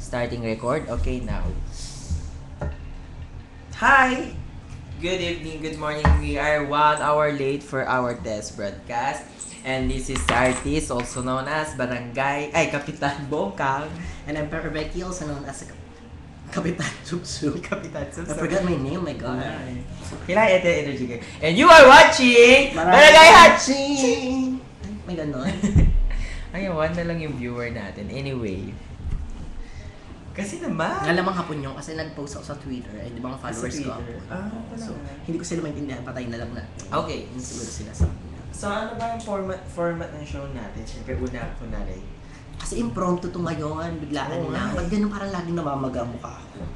Starting record. Okay, now. Hi! Good evening, good morning. We are 1 hour late for our test broadcast. And this is Artis, also known as Kapitan Bongkang. And I'm Pepper Becky, also known as Kapitan Subsub. Kapitan I forgot my name, my God. Kailangan ito yung energy kayo. And you are watching Barangay Hatching! May ganon. Ay, 1 na lang yung viewer natin. Anyway. Kasi naman. Ngalamang hapon yung kasi nag-post ako sa Twitter. Eh, di ba mga followers ko ako? So, hindi ko sila maintindihan. Patay na lang natin. Okay. Hindi siguro sila sa akin. So, ano ba yung format ng show natin? Siyempre, kunwari. Kasi impromptu to ngayon. Biglaan lang. Ba't ganun parang laging namamaga ang mukha ako?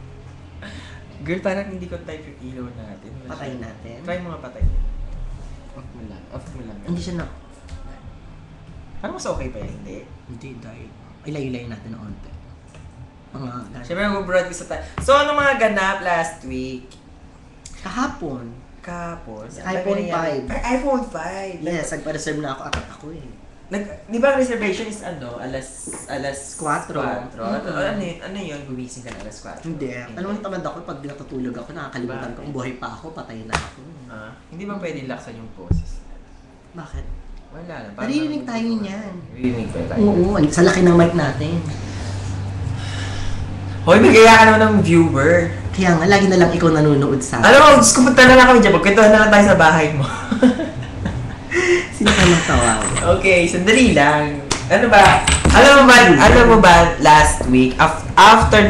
Girl, parang hindi ko type yung ilaw natin. Patayin natin. Try mo nga patay. Off mo lang. Hindi siya na. Parang mas okay pa yun, hindi? Hindi, dahil. Ilay-ilay natin ng onte. Siyempre, mag-broadcast tayo. So, ano mga ganap last week? Kahapon. iPhone 5. Ay, iPhone 5. Yes, nagpa-reserve na ako. Atat ako eh. Di ba ang reservation is alas 4? 4. Ano yun? Gumising ka na alas 4? Hindi. Alam mo, tamad ako pag natutulog ako, nakakalimutan ko. Kung buhay pa ako, patay na ako. Hindi ba pwede laksan yung poses? Bakit? Wala na. Naririnig tayo niyan. Naririnig pa tayo? Oo, sa laki ng mic natin. Hoy, magaya ka naman ng viewer. Kaya nga, lagi na lang ikaw nanonood sa akin. Alam mo, Diyos ko, punta na lang kami dyan. Magkwentuhan na lang tayo sa bahay mo. Sino ka matawag? Okay, sandali lang. Ano ba? Alam mo ba last week, after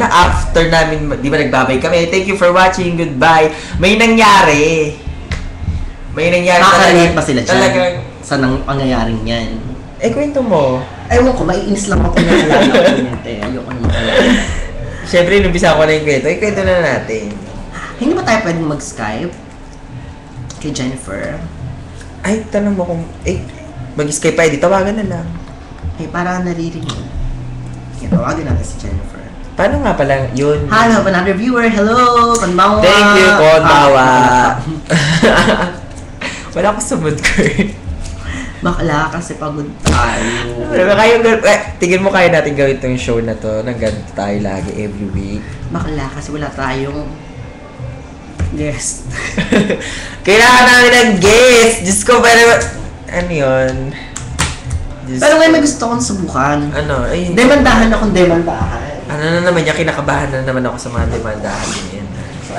namin, di ba nagbabay kami, thank you for watching, goodbye. May nangyari Makakalimutan pa sila dyan. Talagang, Saan ang pangyayaring yan? kwento mo. Ewan ko, maiinis lang ako na nalala ko yun. Ayoko naman talaga. Siyempre, inumpisa ko na yung kwento na natin. Hindi ba tayo pwedeng mag-Skype? Kay Jennifer? Ay, tanong mo kung, mag-Skype pa, di tawagan na lang. Para naririnig. Tawagan natin si Jennifer. Paano nga pala yun? Hello, another viewer. Hello, konbawa. Thank you, konbawa. Wala ko sa mood ko. Bakla kasi pagod tayo. Tingin mo kaya natin gawin itong show na to nang ganito tayo lagi every week. Bakla kasi wala tayong guest. Kailangan namin ng guest! Diyos ko, pero ano yun? Pero ngayon may gusto kong subukan. Ano? Ay, demandahan akong demandahan. Ano na naman yan? Kinakabahan na naman ako sa mga demandahan din yan. So,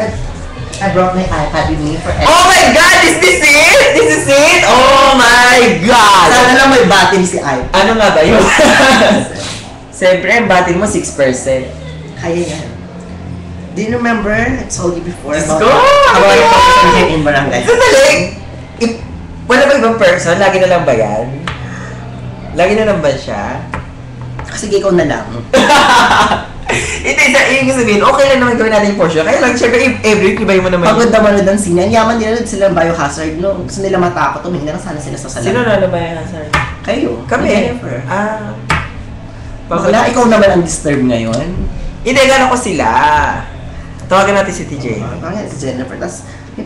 I brought my iPad with me for everything. Oh my God! Is this it? This is it? Oh my God! Sana lang may battery si iPad. Ano nga ba yun? Siyempre, ang battery mo 6%. Kaya yan. Do you remember? I told you before Let's about go! our conversation in barangay. Sandali! Wala ba ibang person? Lagi na lang ba yan? Lagi na lang ba siya? Sige, ikaw na lang. Hindi, yung sabihin, okay lang naman gawin natin yung portion. Kaya lang, syempre, every iba mo naman. Pagod naman ng sina, yaman nila sila ng biohazard, no? Gusto nila matakot, humingi na sana sila sa salamin. Sino na biohazard? Kayo. Kami. Jennifer. Pagod. Bakla, ikaw naman ang disturb ngayon. Hindi, gano'n ko sila. Tawagan natin si TJ. Bakit si Jennifer? Tapos, may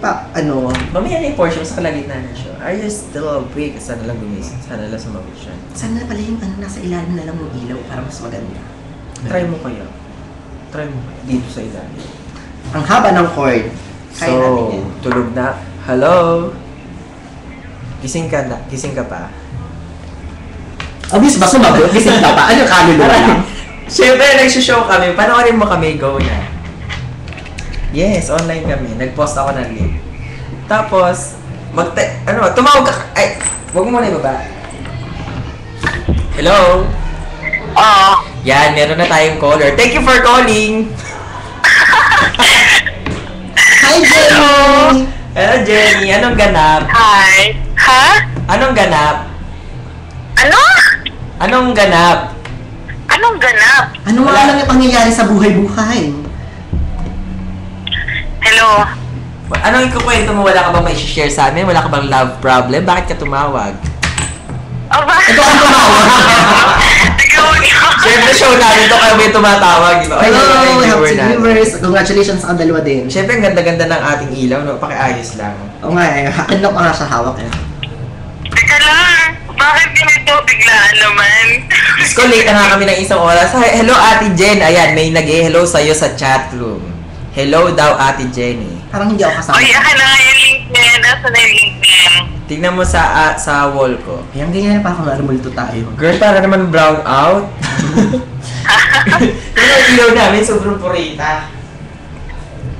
Mamaya na yung portion sa kalagitnaan ng show. Are you still awake? Sana lang gumising. Sana lang sumabit siya. Sana pala yung nasa ilalim na lang ng ilaw para mas maganda. Try mo kaya. Dito sa ilalim. Ang haba ng cord. Kaya natin yan. Tulog na. Hello? Gising ka pa? Obvious ba sumagot? Gising ka pa? Ano kaluluwa lang? Siyempre, nag-show kami. Panoorin mo kami, go na. Yes, online kami. Nag-post ako ng link. Tapos, tumawag ka. Ay, huwag mo muna ibaba. Hello? Yan, meron na tayong caller. Thank you for calling! Hi, Jenny! Hello, Jenny. Anong ganap? Hi. Ha? Anong ganap? Ano? Anong ganap? Anong ganap? Ano nga lang yung pangyayari sa buhay-buhay? Hello? Anong ikukwento mo? Wala ka bang mai-share sa amin? Wala ka bang love problem? Bakit ka tumawag? Oh, ba? Ito ang tumawag! Siyempre, show namin ito kayo may tumatawag. Diba? Hello, happy viewers! Congratulations sa dalawa din. Siyempre, ang ganda-ganda ng ating ilaw. No? Pakiayos lang. Oo nga eh, akin lang pa nga siya hawak eh. Teka lang. Bakit ganito biglaan naman? Diyos ko, late na nga kami ng isang oras. Hi, hello, Ate Jen. Ayan, may nag-hello sa'yo sa chat room. Hello daw, Ate Jenny. Parang hindi ako kasama. Oy, akin na nga yung link niya. Nasa na yung link niya? Tignan mo sa wall ko. Ayan, ganyan parang multo tayo. Girl, para naman brown out. Pero yung ilaw namin, sobrang purita.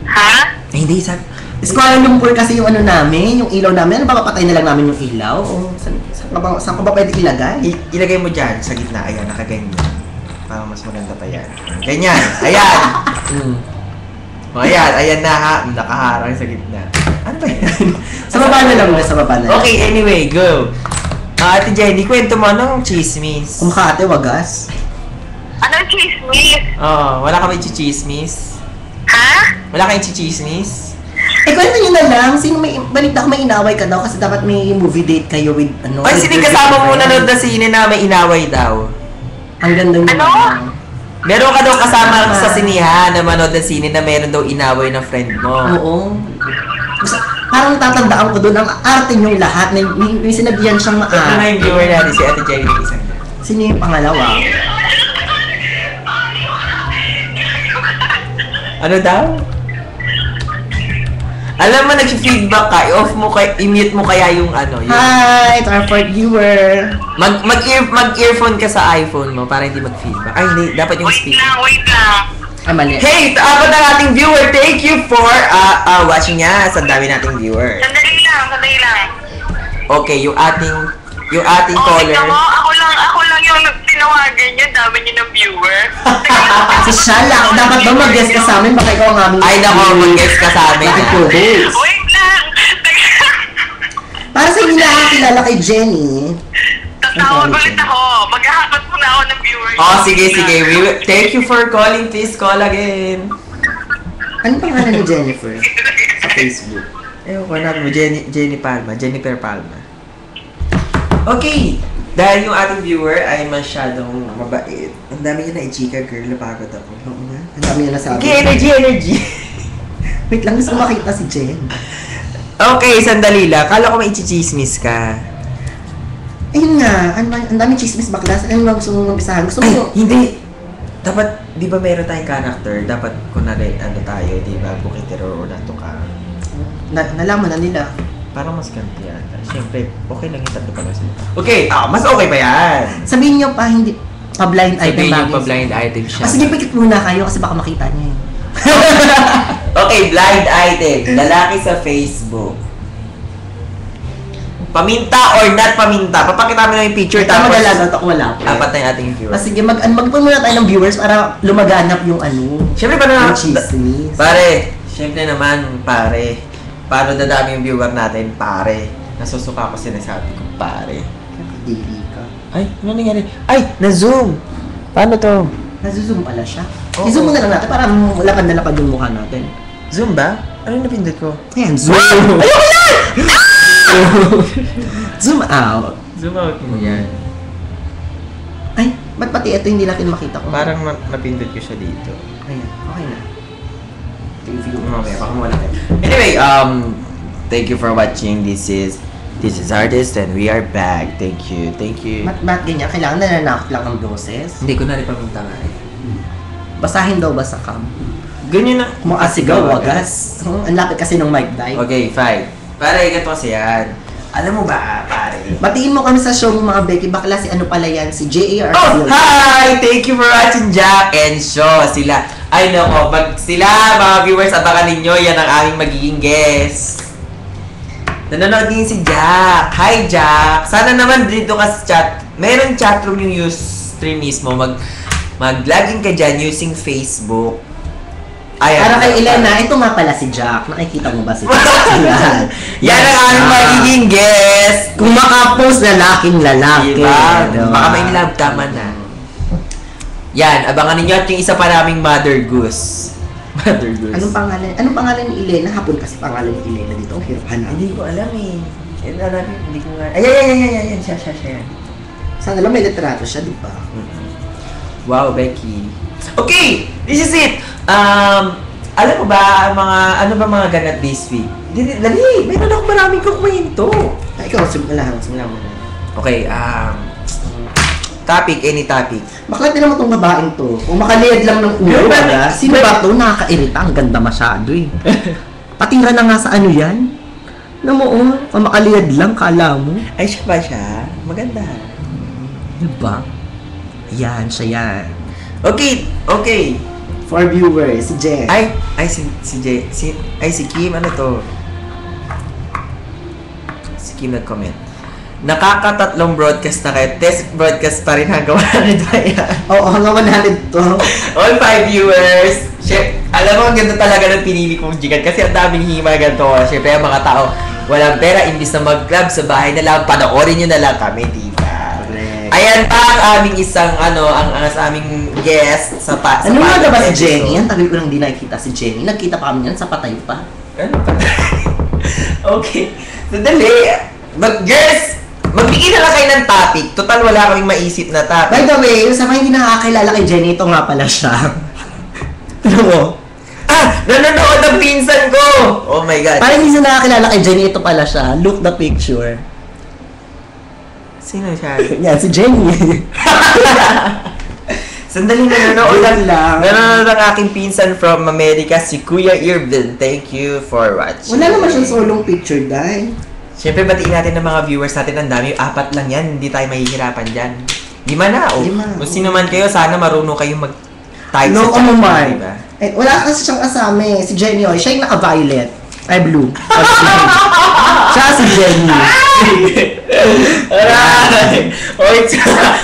Ha? Eh, hindi, sabi. Kuala Lumpur kasi yung ano namin, yung ilaw namin. Ano ba, papatay na lang namin yung ilaw? O saan ka ba pwede ilagay? Ilagay mo dyan sa gitna. Ayan, nakaganyan. Para mas maganda pa yan. Ganyan. Ayan. O, ayan. Ayan na ha. Nakaharang sa gitna. Ano ba yan? Sa baba na lang, sa baba na lang. Okay, anyway, go. Ate Jenny, kwento mo anong chismis? Kumakate, wagas. Ano chismis? Oo, wala ka ba i-chismis? Ha? Wala ka i-chismis? Eh, kwento nyo na lang. Sino may, balita ko may inaway ka daw kasi dapat may movie date kayo with, ano. Ay, sino yung kasama mo nanood na sine na may inaway daw? Ang ganda nyo. Ano? Meron ka daw kasama sa sinihan na manood na sine na meron daw inaway ng friend mo. Oo. Parang tatandaan ko doon, ang arte niyong lahat. May sinabihan siyang Ito na yung viewer natin, si Ate Jenny ng isang na. Sino yung pangalawa? Ano daw? Alam mo, nag-feedback ka, i-mute mo kaya yung ano, yung... Hi, it's our fourth viewer. Mag-earphone ka sa iPhone mo para hindi mag-feedback. Ay, hindi. Dapat yung Wait speaker. lang. Ay, mali. Hey, apat na nating viewer. Thank you for watching us. Ang dami nating viewer. Sandali lang. Okay, yung ating Oh, caller. tingnan mo, ako lang yung tinawagan niya, dami niya ng viewer. Si Shala, dapat ba mag-guest ka sa amin? Baka ikaw ang aming... Ay, nako, mag-guess ka sa amin. Bakit po, babes? Wait lang. Para sa hindi nakakilala kay Jenny. Tatawag ulit ako. Maghahapat muna ako ng viewer. Oh, sige. Thank you for calling. Please call again. Anong pangalan ni Jennifer? Sa Facebook. Ewan ko natin mo, Jennifer Palma. Okay, dahil yung ating viewer ay masyadong mabait. Ang dami niya na i-chika, girl. Napagod ako. Oo nga. Ang dami niya nasabi. Okay, energy. Wait lang, gusto ko makita si Jen. Okay, sandali lang. Kala ko may i-chismis ka. Ayun nga, ang daming chismis baklas. Ano ba gusto mong umpisahan? Gusto Ay, mo... hindi. Dapat, di ba meron tayong character? Dapat, kunwari, ano tayo, di ba? Bukitero or nato ka. Nalaman na nila. Parang mas ganti yan. Siyempre, okay lang yung tatlo pala sila. Okay, mas okay pa yan. Sabihin niyo pa, hindi... Pa-blind item Sabihin yung bagay. pa-blind item siya. Ah, sige, pikit muna kayo kasi baka makita niya eh. Okay, blind item. Lalaki sa Facebook. Paminta or not paminta? Papakita mo lang yung picture Tama tapos dalaga ito, wala po. apat na yung ating viewers. Ah, sige, mag-pun muna tayo ng viewers para lumaganap yung ano. Siyempre, paano Yung chismis. Pare, siyempre naman, pare. Paano dadami yung viewer natin, pare? Nasusuka ko sinasabi ko, pare. Dili ka. Ay, ano nangyari? Ay, na-zoom! Paano to? Nasuzoom pala siya. Oo. I-zoom muna lang natin para lapad na lapad yung mukha natin. Zoom ba? Ano yung napindot ko? Ayan, zoom! Ayoko yan! Zoom out. Zoom out mo yan. Ay, ba't pati ito hindi natin makita ko? Parang napindot ko siya dito. Ayan, okay na. Mamaya, baka mawala kayo. Anyway, thank you for watching. This is Artist and we are back. Thank you. Ba't ganyan? Kailangan nananakot lang ang boses? Hindi ko na rin paminta nga eh. Basahin daw ba sa cam? Ganyan na. Kumasigaw, wagas. Ang lapit kasi ng mic dive. Okay, fine. Pare, ganito kasi yan. Alam mo ba, pare? Batiin mo kami sa show ng mga Becky. Bakla si ano pala yan? Si J.A.R. Oh, hi! Thank you for watching Jack and Shaw. Sila, ay nako, pag sila, mga viewers, abangan ninyo, yan ang aming magiging guest. Nanonood din si Jack. Hi, Jack. Sana naman dito ka sa chat. Meron chatroom yung Ustream mismo. Mag-login ka dyan using Facebook. Ayan. Para kay Elena, ito nga pala si Jack. Nakikita mo ba si Jack? Yan ang aming magiging guest. Kung makapost lalaking lalaki. Diba? Diba? Baka may love, tama na. Yan, abangan ninyo at yung isa pa naming Mother Goose. Mother Goose. Anong pangalan ni Elena? Hapon kasi pangalan ni Elena dito. Ang hirap hanapin. Hindi ko alam eh. Hindi ko nga. Ayan. Siya. Yan. Sana lang may litrato siya, di ba? Wow, Becky. Okay, this is it. Alam mo ba, ano ba mga ganap this week? Dali, mayroon ako maraming kukwento. Ay, ikaw, simula mo na. Okay, topic, any topic. Bakla din naman tong babaeng to. Kung makaliyad lang ng ulo, ba? Sino ba to? Nakakairita. Ang ganda masyado eh. Patira na nga sa ano yan. Ano mo, kung makaliyad lang, kala mo. Ay, siya ba siya? Maganda. Diba? Yan, siya yan. Okay, okay. For viewers, si Jen. Si Kim, ano to? Si Kim nag-comment. Nakakatatlong broadcast na kayo. Test broadcast pa rin hanggang 100 ba yan? Oo, hanggang 100 to. All 5 viewers. Alam mo, ang ganda talaga ng pinili kong jigan kasi ang daming hima ganito. Siyempre, ang mga tao, walang pera, imbis na mag-club sa bahay na lang, panoorin nyo na lang kami, diba? Correct. Ayan pa ang aming isang, ang sa aming guest sa Ano nga ba si Jenny? Ang tagal ko nang di nakikita si Jenny. Nagkita pa kami yan sa patay pa. Ano pa? Okay. Sandali. Girls, magbigay na lang kayo ng topic. Total, wala kaming maisip na topic. By the way, sa mga hindi nakakilala kay Jenny, ito nga pala siya. Tignan mo. Nanonood ang pinsan ko! Oh my God. Parang hindi siya nakakilala kay Jenny, ito pala siya. Look the picture. Sino siya? Yan, si Jenny. Sandali, nanonood lang. Nanonood ang aking pinsan from America, si Kuya Irvin. Thank you for watching. Wala naman siyang solong picture, dahil. Siyempre, batiin natin ng mga viewers natin. Ang dami, 4 lang yan. Hindi tayo mahihirapan dyan. 5 na. O, 5. kung sino man kayo, sana marunong kayong mag-type No, sa chat. man. Diba? Eh, wala kasi siyang kasama eh. Si Jenny, oh, siya yung naka-violet. Ay, blue. Siya si Jenny. Aray! Oy,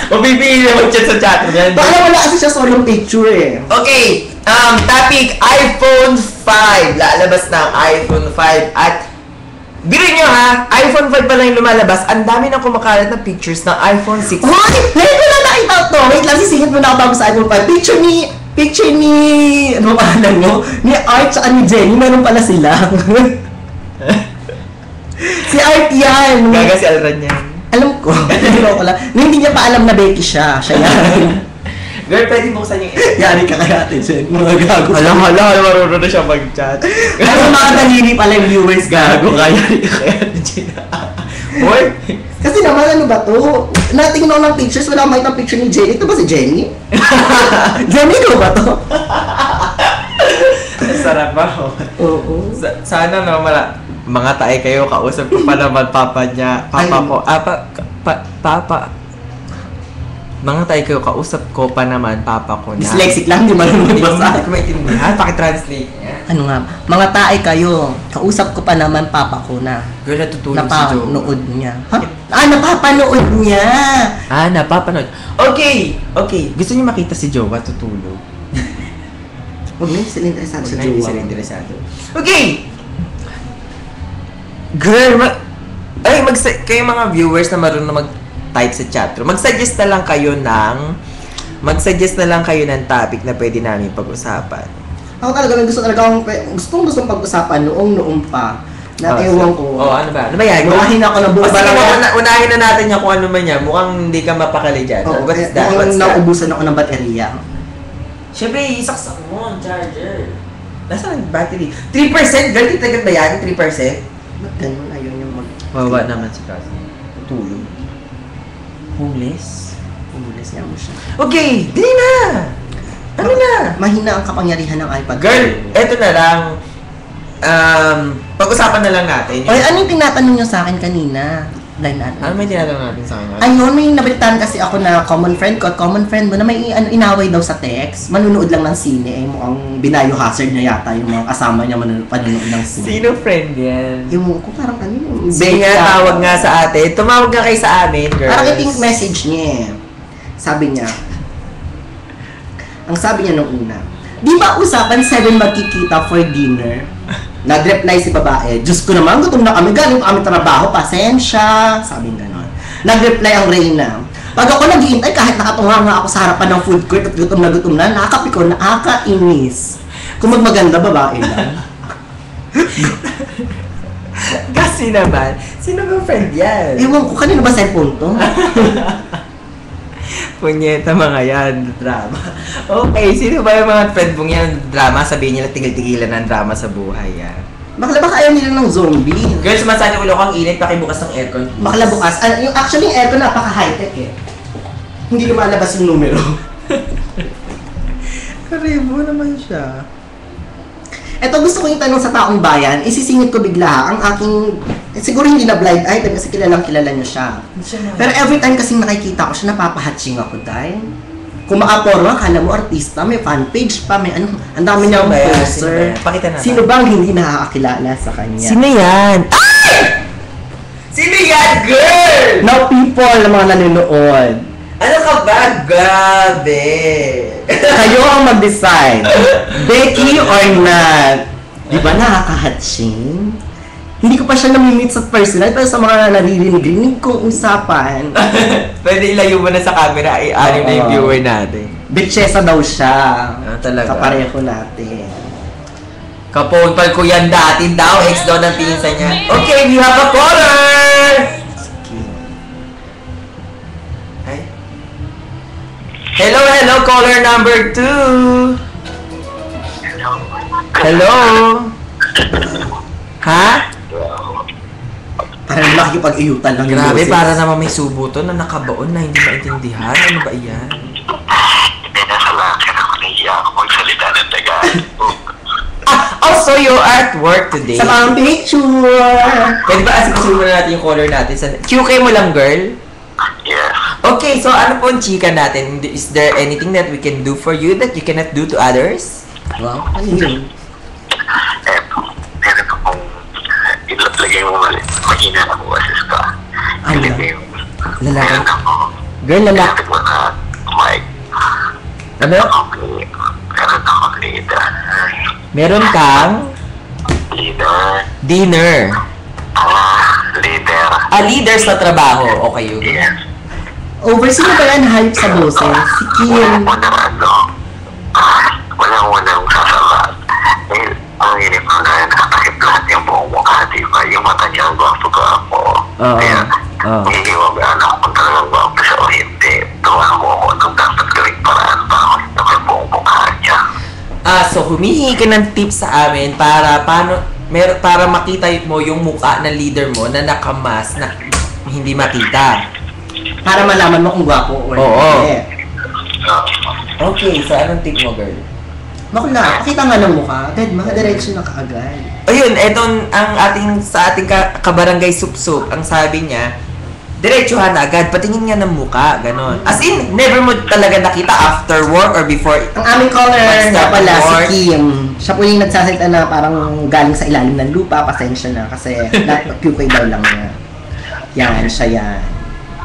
mabibili na mag-chat sa chat. Yan. Baka wala kasi siya solong picture eh. Okay, topic, iPhone 5. Lalabas na ang iPhone 5 at biro nyo ha, iPhone 5 pa lang yung lumalabas. Ang dami nang kumakalat na pictures ng iPhone 6. Hoy! Ngayon ko lang nakita to. Wait lang, sisingit mo na ako bago sa iPhone 5. Picture ni, ano ba pangalan mo? Ni Art at ni Jenny, meron pala sila. Si Art yan. Gaga si Alran yan. Alam ko. Alam ko lang. Hindi niya pa alam na Becky siya. Siya yan. Girl, pwede buksan yung... Yari ka kaya natin, Jen. Mga gago. Hala, marunong na siya mag-chat. Ano mga daliri pala yung viewers gago. Kaya Gina. Hoy! Kasi naman ano ba to? Natingin ako ng pictures, wala makita ang picture ni Jenny. Ito ba si Jenny? Jenny ko ba to? Sarap ba? Oo. Sana no, mga tae kayo, kausap ko pa naman papa niya. Papa Ay. ko. Papa. Mga tayo kayo, kausap ko pa naman papa ko na. Dyslexic lang, di marunong magbasa. Hindi ko maintindihan. Pakitranslate niya. Ano nga, mga tae kayo, kausap ko pa naman papa ko na. Girl, natutulog si Joe. Napanood niya. Ha? Napapanood niya! Napapanood. Okay. Gusto niyo makita si Joe, tutulog. Huwag na yung sila interesado sa Hindi jowa. sila interesado. Okay! Girl, kayo mga viewers na marunong mag-type sa chatroom, mag-suggest na lang kayo ng topic na pwede namin pag-usapan. Ako talaga, gustong pag-usapan noong pa. Na ewan ko. Ano ba? Ano ba yan? Unahin ako ng buong Unahin na natin yan kung ano man yan. Mukhang hindi ka mapakali dyan. What is that? Mukhang naubusan ako ng baterya. Siyempre, isaksak mo ang charger. Nasaan ang battery? 3%? Girl, titagal ba yan? 3%? Ba't ganun? Ayaw niyo Baba naman si Cassie. Tulog. Homeless? Homeless niya mo siya. Okay, di na! Ano na? Mahina ang kapangyarihan ng iPad. Girl, eto na lang. Pag-usapan na lang natin. Oy, ano yung tinatanong niyo sa akin kanina? Ano may tinatanong natin sa kanya? Ayun, may nabalitaan kasi ako na common friend mo na may inaway daw sa text. Manunood lang ng sine. Mukhang binayo hazard niya yata yung mga kasama niya panunood ng sine. Sino friend yan? Yung ko parang kanino. Sige nga, tawag nga sa atin. Tumawag nga kayo sa amin, girls. Parang ito yung message niya eh. Sabi niya, ang sabi niya nung una, di ba usapan 7 magkikita for dinner? Nag-reply si babae, Diyos ko naman, gutom na kami, galing pa kami trabaho, pasensya. Sabi gano'n. Nag-reply ang Reyna, pag ako nag-iintay, kahit nakatunga nga ako sa harapan ng food court at gutom na, nakakapiko, nakakainis. Kung magmaganda, babae lang. Kasi naman, sino ba friend yan? Ewan ko, kanino ba cellphone to? Punyeta mga yan, drama. Okay, sino ba yung mga friend mong yan, drama? Sabihin nila tigil-tigilan ng drama sa buhay, yan. Bakla baka ayaw nila ng zombie. Girl, sumasali ulo ko ang init, pakibukas ng aircon. please. Bakla bukas. Actually, yung aircon napaka-high-tech eh. Hindi lumalabas yung numero. Karibo naman siya. Ito gusto ko yung tanong sa taong bayan, isisingit ko bigla ha, ang aking, siguro hindi na blind item kasi kilala niyo siya. Pero every time kasi nakikita ko siya, napapahatching ako dahil. Kung makaporma, kala mo artista, may fan page pa, may ano, ang dami niyang Sino ba yan? poster. Pakita natin. Sino bang hindi nakakakilala sa kanya? yan? Ay! Sino yan, girl? Now people na mga nanonood, Ano ka ba? Grabe! kayo ang mag-decide. Becky or not? Di ba nakakahatching? Hindi ko pa siya nami-meet sa personal, pero sa mga naririnig kong usapan, Pwede ilayo mo na sa camera, i-anim na yung Oo. viewer natin. bitchesa daw siya. Talaga? Kapareho natin. Kapon-pal ko yan dati daw, ex daw ng pinsan niya. Okay, we have a caller! Ay. Hello, caller number 2. Hello? Ha? Parang makikipag-iyutan lang yung Grabe, boses. para naman may subo to na nakabaon na hindi maintindihan. Ano ba iyan? Hindi na sa lahat ako nahiya ako magsalita ng Tagalog. Also, you're at work today. Sa mga picture! Pwede ba asikasuhin mo na natin yung caller natin? QK mo lang, girl? Yes. Okay, so ano po ang chika natin? Is there anything that we can do for you that you cannot do to others? Wow, ano yun? Meron akong ilagay mo mahina na boses ka. Ano? Ilagay mo. Lalaki? Meron ako. Girl, lalaki? Ilagay mo na mic. Ano? Meron akong leader. Meron kang Leader. dinner. Leader. Leader sa trabaho. Okay, yun. Yes. Over, sino ba yan hype sa boses? Si Kim. Walang sasabat. Eh, ang inip ko na nakatakip lahat yung buong mukha, di ba? Yung mata niya ang gwapo-gwapo. Oo. Kaya, Oo. hihiwagaan ako kung talagang gwapo siya o hindi. Gawa mo ako nung dapat gawing paraan pa ako yung buong mukha niya. So humihingi ka ng tips sa amin para para makita mo yung mukha ng leader mo na nakamas na hindi makita. Para malaman mo kung gwapo or Oo. hindi. Okay, so anong tip mo, girl? Bakla, pakita nga ng mukha. Agad, mga diretso na kaagad. Ayun, etong sa ating kabarangay sup-sup, ang sabi niya, diretsuhan na agad, patingin nga ng mukha, ganon. As in, never mo talaga nakita after work or before. Ang aming caller Pag-start nga pala, ng si work. Kim. Siya po yung nagsasalita na parang galing sa ilalim ng lupa. Pasensya na kasi QK daw lang niya. Yan, siya yan.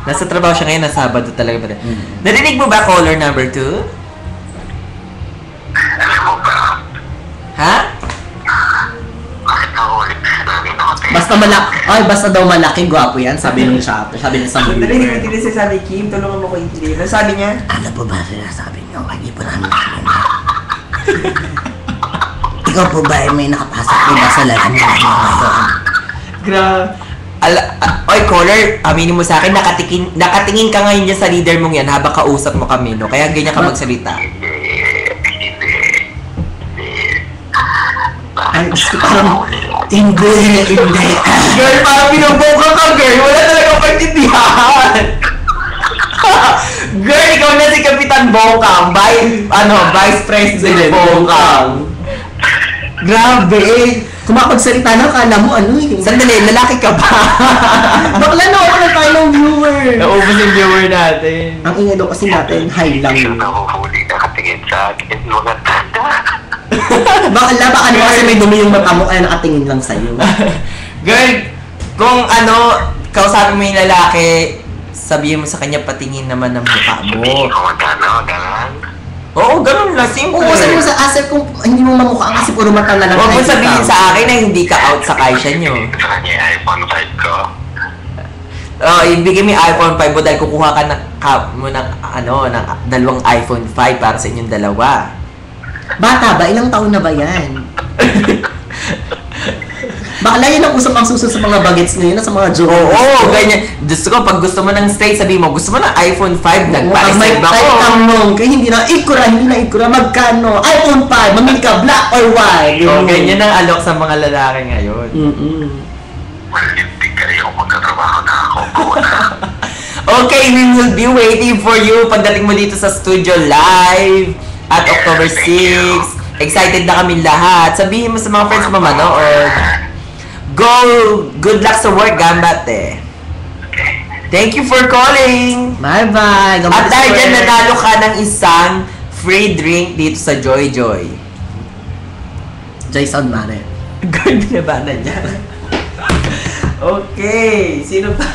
Nasa trabaho siya ngayon, na Sabado talaga pa rin. Narinig mo ba caller number 2? Alam mo ba, Ha? bakit nahulit na namin natin? Basta daw malaki, gwapo yan. Sabi nung chat. Sabi niya sa Narinig mo viewer. din sabi, Kim, tulungan mo ko intindihin. Ano sabi niya? Ano po ba sinasabi niyo? Hindi po namin nakikita. Ikaw po ba ay may nakapasok po ba sa lalim niyo ngayon? Oy, caller, aminin mo sa akin, nakatingin ka ngayon dyan sa leader mong yan habang kausap mo kami, no? Kaya ganyan ka magsalita. Ay, gusto parang... Hindi. Girl, parang binubuka ka, girl. Wala talaga pagtindihan. Girl, ikaw na si Kapitan Bongkang. Vice President Bongkang. Grabe. Kung makapagsalita na, kala mo ano eh. Sandali, lalaki ka ba? Bakla na ako na tayo ng viewer. Naubos yung viewer natin. Ang ingay daw kasi natin, high lang Yung yun. nahuhuli nakatingin sa akin, mga tanda. Baka ano kasi may dumi yung mata mo kaya nakatingin lang sa'yo. Girl, kung kausapin mo yung lalaki, sabihin mo sa kanya, patingin naman ng mukha mo. Sabihin ko magkano, gano'n. Oo, ganun lang, simple. Oo, sabi mo sa asset kung hindi mo mamukha kasi puro mata na lang. Huwag mo nakikita. sabihin sa akin na hindi ka out sa kaisya nyo. Sa kanya yung iPhone 5 ko. Ibigay mo yung iPhone 5 mo dahil kukuha ka ng dalawang iPhone 5 para sa inyong dalawa. Bata ba? Ilang taon na ba yan? Bakla yan ang usap ang susunod sa mga bagets ngayon, sa mga joke. Oo, ganyan. Gusto ko, pag gusto mo ng straight, sabi mo, gusto mo ng iPhone 5, nagpa-reserve ako. May kang nung, kaya hindi na ikura, magkano? iPhone 5, mamili ka, black or white? Oo, ganyan ang alok sa mga lalaki ngayon. Well, hindi kayo magkatrabaho na ako. Go na. Okay, we will be waiting for you pagdating mo dito sa studio live at October 6. Excited na kami lahat. Sabihin mo sa mga friends mo manood. Go! Good luck sa work, gambate. Thank you for calling! Bye-bye! At dahil dyan, nanalo ka ng isang free drink dito sa Joy Joy. Joy Sound Mare. Good na ba na niya? Okay, sino pa?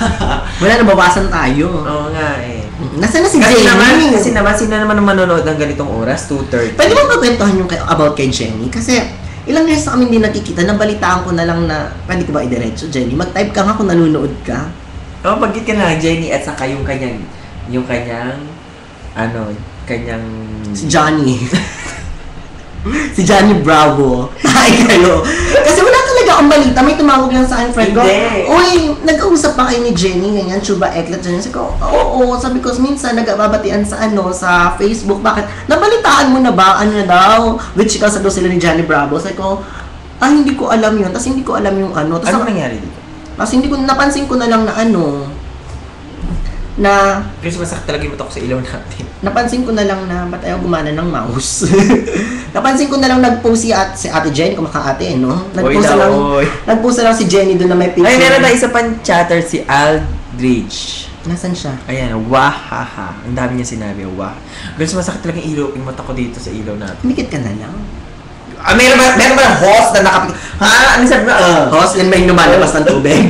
Wala na, babasan tayo. Oo nga eh. Nasaan na si Kasi Jenny? naman, sino naman ang manonood ng ganitong oras? 2:30. Pwede mo magkwentuhan yung about kay Jenny? Kasi ilang years na kami hindi nakikita, nabalitaan ko na lang na, pwede ko ba idiretso, Jenny? Mag-type ka nga kung nanonood ka. Oh, bagit ka na lang, Jenny, at saka yung kanyang, Si Johnny. Si Johnny Bravo. Ay, kayo. Kasi wala talaga akong balita. May tumawag lang sa akin, friend ko. Hindi. Uy, nag-uusap pa kayo ni Jenny, ganyan, Chuba Eklat, ganyan. Sabi ko, oo, sabi ko, minsan nagbabatian sa sa Facebook. Bakit? Nabalitaan mo na ba? Ano na daw? Which ikaw sa daw sila ni Johnny Bravo. Sabi ko, hindi ko alam yun. Tapos hindi ko alam yung ano. Ano nangyari dito? Tapos napansin ko na lang na na Pero sumasakit talaga yung mata ko sa ilaw natin. napansin ko na lang na ba't ayaw gumana ng mouse. Napansin ko na lang nag-post si Ate Jenny, kumaka-ate, no? Nag-post na lang si Jenny doon na may picture. Ay, meron na isa pang chatter, si Aldridge. Nasaan siya? Ayan, wahaha. Ang dami niya sinabi, wah. Pero sumasakit talaga yung ilaw, yung mata ko dito sa ilaw natin. Kumikit ka na lang. Meron ba ng host na nakapit? Ha? Ano sabi mo? Host, yan may lumalabas ng tubig.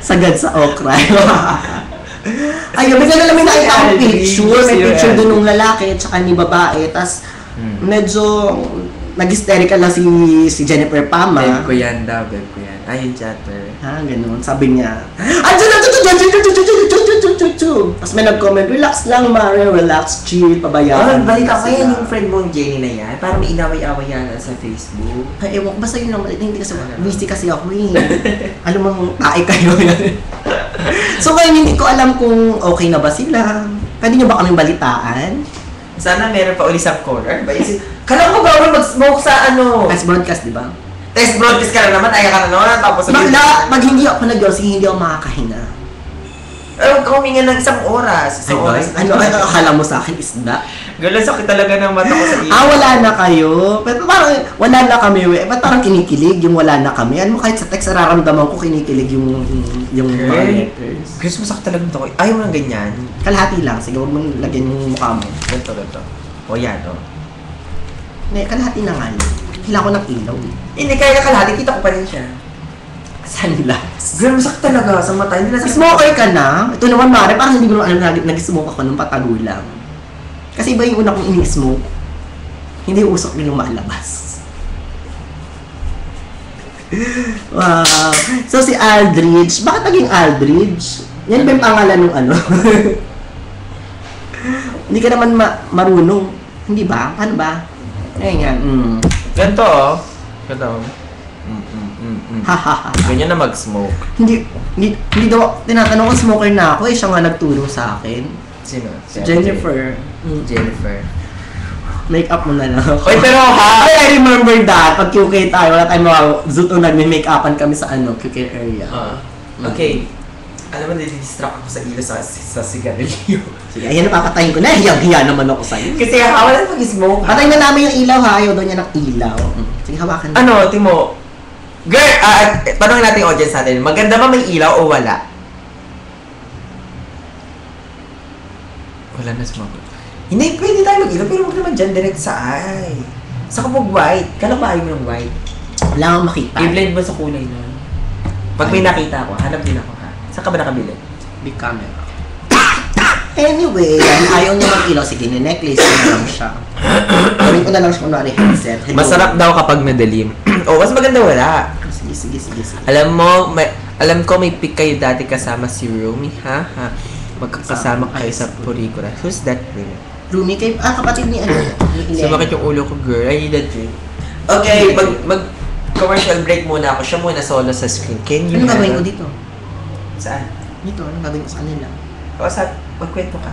Sagad sa okra. Ayun, bigla na namin nakita ang picture. May picture doon ng lalaki at saka ni babae. Tapos, medyo nag-hysterical lang si Jennifer Pama. Beb ko yan daw, beb ko yan. Ayun, chatter. Ganun. Sabi niya, tapos may nag-comment, relax lang, Mare, relax, chill, pabayaan. Balita ko yan yung friend mong Jenny na yan. Parang may inaway-away yan sa Facebook. Ay, ewan ko, basta yun naman, hindi kasi, busy kasi ako eh. Alam mo, kayo yan. So, ngayon, hindi ko alam kung okay na ba sila. Pwede niyo ba kaming balitaan? Sana meron pa uli sa corner. Kala ko bawal mag-smoke sa Test broadcast, di ba? Test broadcast ka na naman, ayaw ka na naman. Tapos Pag hindi ako nag-yosing, hindi ako makakahinga. Huwag ka huminga ng isang oras. Ano akala mo sa akin, isda? Galang sakit talaga ng mata ko sa ilaw. Wala na kayo. Pero parang wala na kami. Ba't parang kinikilig yung wala na kami? Ano mo, kahit sa text, nararamdaman ko kinikilig yung mga letters. Gusto mo sakit talaga ito ko. Ayaw mo ng ganyan. Kalahati lang. Sige, huwag mong lagyan yung mukha mo. Ganito. O yan, o. Hindi, kalahati na nga yun. Kailangan ko ng ilaw. Hindi, kaya na kalahati. Kita ko pa rin siya. Sunglass. Ganun masakit talaga sa mata. Hindi na Smoker ka na? Ito naman, Mare, parang hindi ko alam na nag-smoke ako ng patago lang. Kasi iba yung una kong ini-smoke. Hindi usok din lumalabas. Wow. So, si Aldridge. Bakit naging Aldridge? Yan ba yung pangalan ng ano? Hindi ka naman marunong. Hindi ba? Paano ba? Ayan yan. Ganito, o. Ganito, Ganyan na mag-smoke. Hindi daw, tinatanong ko smoker na ako, siya nga nagturo sa akin. Sino? Si Jennifer. Jennifer. Make up mo na lang. Oy, pero ha? I remember that. Pag QK tayo, wala tayong mga zoot nagme-make upan kami sa QK area. Okay. Alam mo, nadidistract ako sa ilaw sa sigarilyo. Sige, ayan, napapatayin ko na. Hiyang-hiya naman ako sa'yo. Kasi wala na mag-smoke. Patayin na namin yung ilaw, ha? Ayaw daw niya ng ilaw. Sige, hawakan Timo? Girl, tanongin natin yung audience natin. Maganda ba may ilaw o wala? Wala na smoke. Hindi, pwede tayo mag-ilaw, pero huwag naman dyan direct sa eye. Sa kapag white. Kala ba ayaw mo ng white? Wala akong makita. I-blend mo sa kulay nun. Pag may nakita ako, hanap din ako ha. Saan ka ba nakabili? Big camera. Anyway, ayaw niya mag-ilaw. Sige, necklace ko na lang siya. Gawin ko na lang siya kunwari headset. Masarap daw kapag madilim. Mas maganda wala. Sige. Alam ko may pick kayo dati kasama si Rumi, ha? Magkakasama kayo sa Puricura. Who's that girl? Rumi, kapatid ni ano? Sumakit yung ulo ko, girl. I need that drink. Okay, mag-commercial break muna ako. Siya muna solo sa screen. Can you Anong gagawin ko dito? Saan? Dito, anong gagawin ko sa kanila? O, magkwento ka.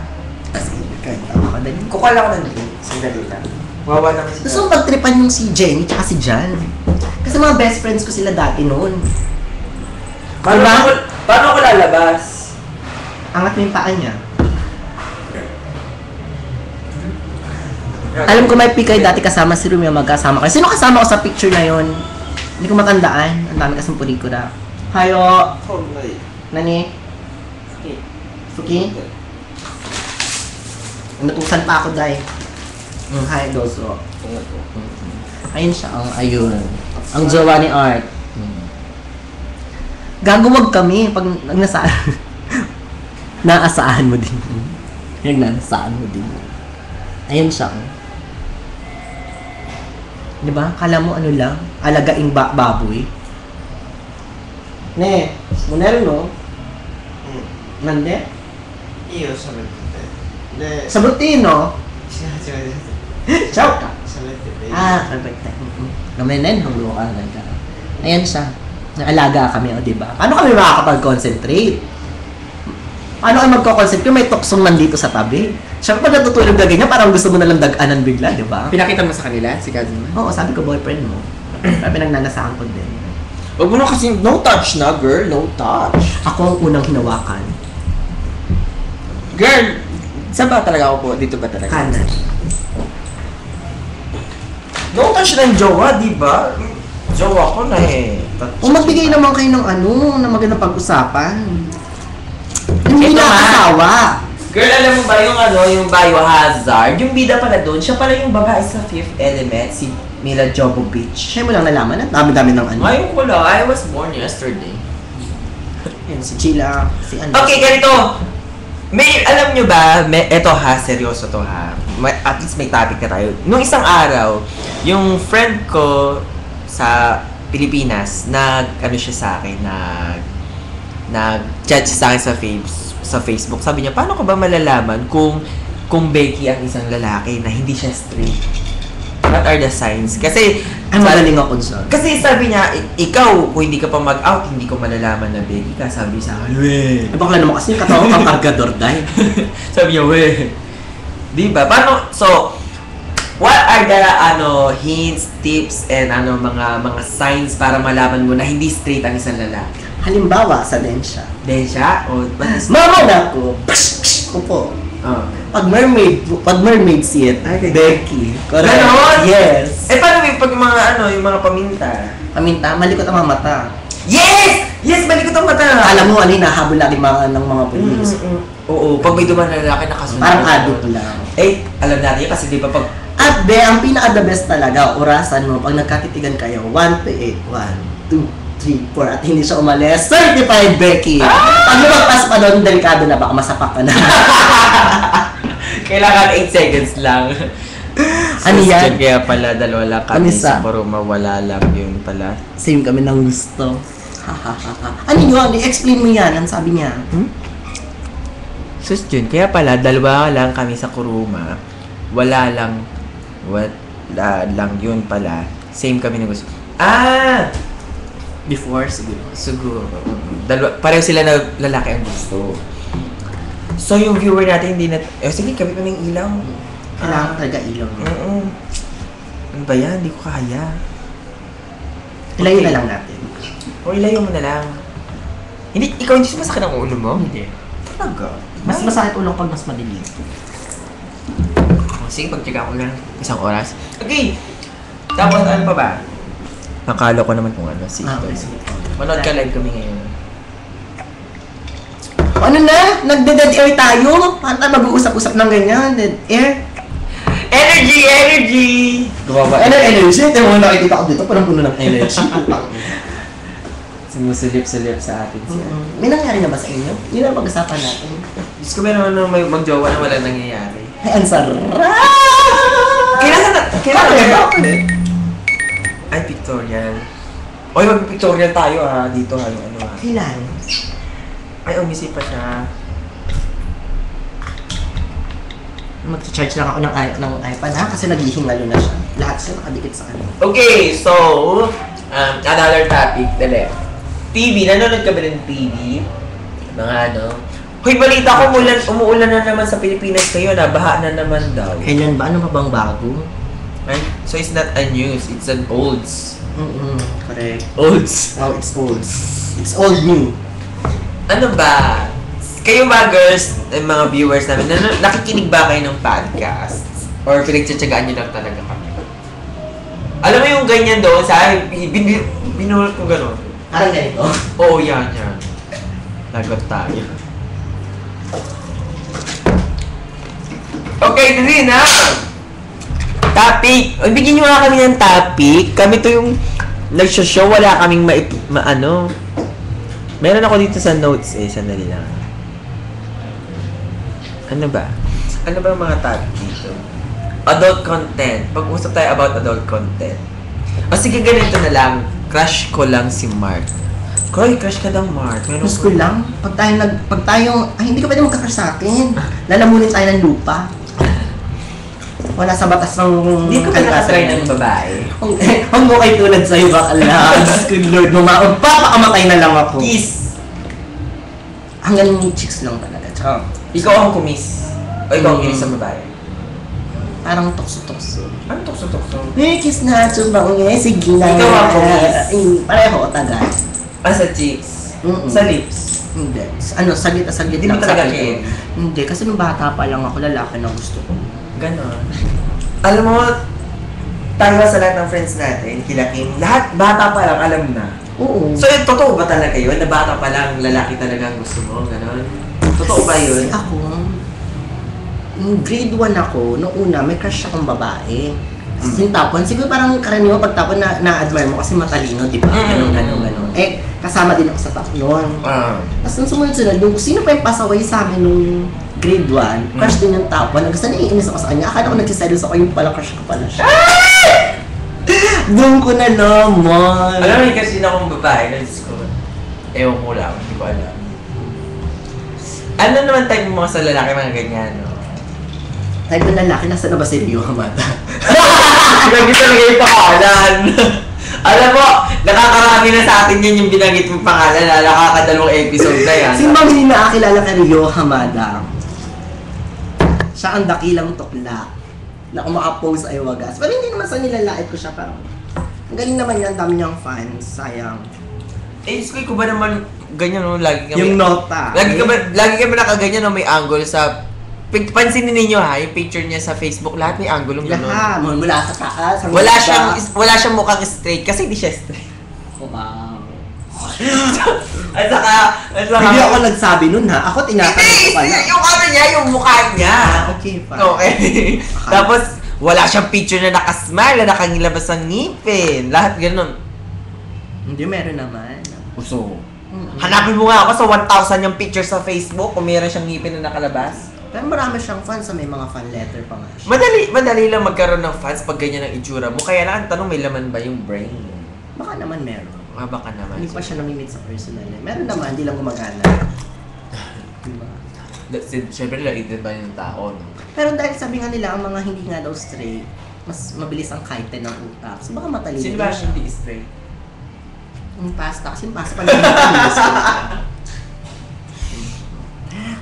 Kasi, kahit ako dali. Kukala ko ng drink. Sandali lang. Wawa naman si Gusto mo pagtripan yung si Jenny tsaka si Jan. Kasi mga best friends ko sila dati noon. Paano ako lalabas? Angat mo yung paa niya. Alam ko may pikay dati kasama si Romeo, magkasama kayo. Sino kasama ko sa picture na yon? Hindi ko matandaan. Ang dami kasing pelikula. Hayo! Nani? Suki? Natusan pa ako, Day. Hi, Doso. Ayun siya. Ayun. Ang jowa ni Art. Gagawag kami pag nasaan. Naasahan mo din. Yung nasaan mo din. Ayun siya. Diba? Kala mo ano lang? Alagaing baboy. Ne, munero no? Nande? Iyo, salutate. Sabutin no? Ciao ka. Salutate. Perfect. Gamenen, ang luka ka. Ayan siya. Naalaga kami, o diba? Paano kami makakapag-concentrate? Paano kayo magko-concentrate kung may toksong nandito sa tabi? Siyempre pag natutulog na ganyan, parang gusto mo nalang daganan bigla, di ba? Pinakita mo sa kanila, si cousin mo? Oo, sabi ko boyfriend mo. Pero pinagnanasahan ko din. Huwag mo na kasi, no touch na, girl. No touch. Ako ang unang hinawakan. Girl, saan ba talaga ako po? Dito ba talaga? Kanan. No touch na yung jowa, di ba? Jowa ko na eh. O magbigay naman kayo ng ano, na magandang pag-usapan. Hindi Ito na nga. asawa. Girl, alam mo ba yung ano, yung biohazard? Yung bida pala doon, siya pala yung babae sa Fifth Element, si Mila Jovovich. Siya mo lang nalaman at dami-dami ng ano. Ngayon ko lang, I was born yesterday. Yan, si Chila, si ano. Okay, ganito. Alam nyo ba, eto ha, seryoso to ha. At least may topic na tayo. Nung isang araw, yung friend ko sa Pilipinas, ano siya sa akin, nag-chat sa akin sa Facebook. Sabi niya, paano ko ba malalaman kung Becky ang isang lalaki na hindi siya straight? What are the signs? Kasi, Ay, magaling ako dyan. kasi sabi niya, ikaw, kung hindi ka pa mag-out, hindi ko malalaman na Becky ka. Sabi sa akin, weh. Eh, bakla naman kasi yung katawan kang kargador dahil. Sabi niya, weh. Diba? Paano, so, what are the, hints, tips, and, mga signs para malaman mo na hindi straight ang isang lalaki? Halimbawa, sa Densya. Densya? O, Mama na ko! Psh! Ko po. Oh. Pag mermaid siya, Ay, Becky. Correct. Ganon? Yes. Eh, paano yung pag yung mga paminta? Paminta, malikot ang mga mata. Yes! Yes, malikot ang mata! Alam mo, ano yung nahabol lagi ng mga pulis. Oo, pag may duman na lalaki nakasunod. Parang adult lang. Eh, alam natin yun kasi di ba pag... At ang pinaka-the best talaga, orasan mo, pag nagkatitigan kayo, 1 to 8, 1, 2, 3, 4, at hindi siya umalis, certified Becky! Pag lumagpas pa doon, delikado na, baka masapak ka na. Kailangan 8 seconds lang. Ano yan? Kaya pala, dalawa lang kami Anissa. sa Poroma, wala lang yun pala. Same kami ng gusto. Ano yun? I-explain mo yan. Ano sabi niya? Sus Jun, kaya pala, dalawa lang kami sa Kuruma. Wala lang yun pala. Same kami ng gusto. Ah! Before, siguro. Siguro. Pareho sila na lalaki ang gusto. So, yung viewer natin hindi na... sige, kapit na ng ilaw. Kailangan talaga ilaw. Ano ba yan? Hindi ko kaya. Ilayo na lang natin. O, ilayo mo na lang. Hindi, ikaw hindi sumasakit ang ulo mo? Hindi. Talaga? Mas masakit ulo pag mas madilim. Sige, pag-check ko lang. 1 oras. Okay! Tapos, ano pa ba? Nakala ko naman kung ano. Sige. Sige. Manood ka live kami ngayon. Ano na? Nagde-dead air tayo? Paano tayo mag-uusap-usap ng ganyan? Dead air? Energy! Energy! Ano energy? Ito yung mga nakikita ko dito, parang puno ng energy. Sumusulip-sulip sa atin siya. May nangyari na ba sa inyo? Hindi na pag-usapan natin. Diyos ko ba naman na may mag-jowa na walang nangyayari? Ay, ang sarap! Kailangan Ay, pictorial. Oy, mag-pictorial tayo ha. Dito ha, yung ano ha. Kailan? Ay, umisi pa siya. Mag-charge lang ako ng iPad ha, kasi naghihingalo na siya. Lahat siya nakadikit sa kanya. Okay, so, another topic, dali. TV, nanonood ka ba ng TV? Mga ano? Hoy, balita ko, umuulan na naman sa Pilipinas ngayon, baha na naman daw. Kailan ba? Ano pa bang bago? Right? So, it's not a news, it's an olds. Correct. Olds. Oh, it's old. It's old new. Ano ba? Kayo ba, girls, mga viewers namin, nakikinig ba kayo ng podcasts? Or pinagtsatsagaan nyo lang talaga kami? Alam mo yung ganyan doon, binulot ko gano'n. Parang ganito. Oo, yan. Lagot tayo. Okay, dali na! Topic! Bigyan nyo nga kami ng topic. Kami to yung nagsashow, wala kaming Meron ako dito sa notes sandali lang. Ano ba? Ano ba yung mga topic dito? Adult content. Pag-usap tayo about adult content. O sige, ganito na lang. Crush ko lang si Mark. Koy, crush ka daw, Mark. Crush ko lang. Pag tayo, hindi ka pwede magka-crush sa akin. Lalamunin tayo ng lupa. Wala sa batas ng Hindi ko pa nakatry ng babae. Huwag mo kayo tulad sa'yo, bakala. Diyos ko, Lord, papakamatay na lang ako. Kiss! Hanggang chicks lang talaga. Tsaka, Ikaw ang kumis. O ikaw ang kinis sa babae. parang tukso-tukso. Ano tukso-tukso? Kiss na, tsubang sige na. Ikaw ang kumis. Pareho, taga. Sa cheeks? Mm-mm. Sa lips? Hindi. Saglit Hindi mo talaga akin. Hindi, kasi nung bata pa lang ako, lalaki na gusto ko. Ganon. Alam mo, tayo sa lahat ng friends natin, kilakin, lahat bata pa lang, alam na. Oo. So, totoo ba talaga yun? Na bata pa lang, lalaki talaga ang gusto mo? Ganon? Totoo ba yun? Kasi ako, nung grade 1 ako, noong una, may crush akong babae. Tapos yung tapon, siguro parang karaniwan pag tapon na-admire mo kasi matalino, di ba? Ganon. Eh, kasama din ako sa top noon. Tapos nung sumunod-sunod, yung sino pa yung pasaway sa amin nung grade 1, crush din yung tapon. Hanggang sa naiinis ako sa kanya, akala ko nagsiselos ako, yung pala crush ko pala siya. Doon ko na naman. Alam mo, kasi akong babae na school. Ewan ko lang, hindi ko alam. Ano naman type mo mga sa lalaki, mga ganyan, no? Type ng lalaki, nasa na ba si Rio Hamada? Grabe talaga yung pangalan. Alam mo, nakakarami na sa atin yan yung binanggit mong pangalan na nakakadalawang episode na yan. Sino bang hindi nakakilala kay Rio Hamada? Siya ang dakilang tukla na kumaka-pose ay wagas. Pero hindi naman sa nilalait ko siya, parang ang galing naman yan, dami niyang fans, sayang. School ko ba naman ganyan, no? Lagi kami... Yung nota. Lagi kami nakaganyan, no? May angle sa... Pansinin ninyo ha, yung picture niya sa Facebook, lahat may angle yung gano'n. Lahat, mula sa taas. Wala siyang mukhang straight kasi hindi siya straight. Wow. At saka... Hindi ako nagsabi nun ha, ako tinatanong ko pala. Yung ano niya, yung mukha niya. Okay, fine. Okay. Tapos, wala siyang picture na nakasmile, na nakangilabas ang ngipin. Lahat ganun. Hindi, meron naman. Puso. Hanapin mo nga ako sa 1,000 yung picture sa Facebook kung meron siyang ngipin na nakalabas. Pero marami siyang fans, may mga fan letter pa nga siya. Madali lang magkaroon ng fans pag ganyan ang itsura mo. Kaya lang ang tanong, may laman ba yung brain? Baka naman meron. Baka naman. Hindi pa siya namimit sa personal. Meron naman, hindi lang gumagana. Diba? Siyempre, laitin ba yung tao, no? Pero dahil sabi nga nila, ang mga hindi nga daw straight, mas mabilis ang kite ng utak. So baka matalino Sino ba siya. hindi straight? Yung pasta, kasi yung pasta pa lang.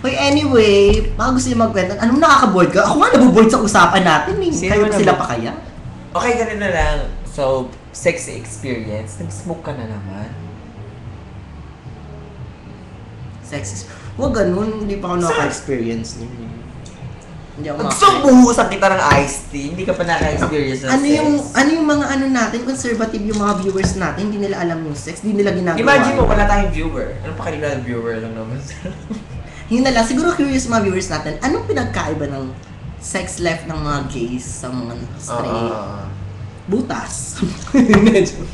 Hoy, anyway, baka gusto niyo magkwento. Anong nakaka-board ka? Ako nga nabuboard sa usapan natin. Kayo pa sila pa kaya? Okay, ganun na lang. So, sexy experience. Nag-smoke ka na naman. Sexist. Huwag ganun, hindi pa ako nakaka-experience nun. Hindi ako Magsubuhusan kita ng iced tea. Hindi ka pa naka-experience ng sex. Ano yung mga ano natin, conservative yung mga viewers natin, hindi nila alam yung sex, hindi nila ginagawa. Imagine mo, wala tayong viewer. Ano pa kanila viewer lang naman? Yun na lang, siguro curious mga viewers natin, anong pinagkaiba ng sex life ng mga gays sa mga straight? Butas. Medyo.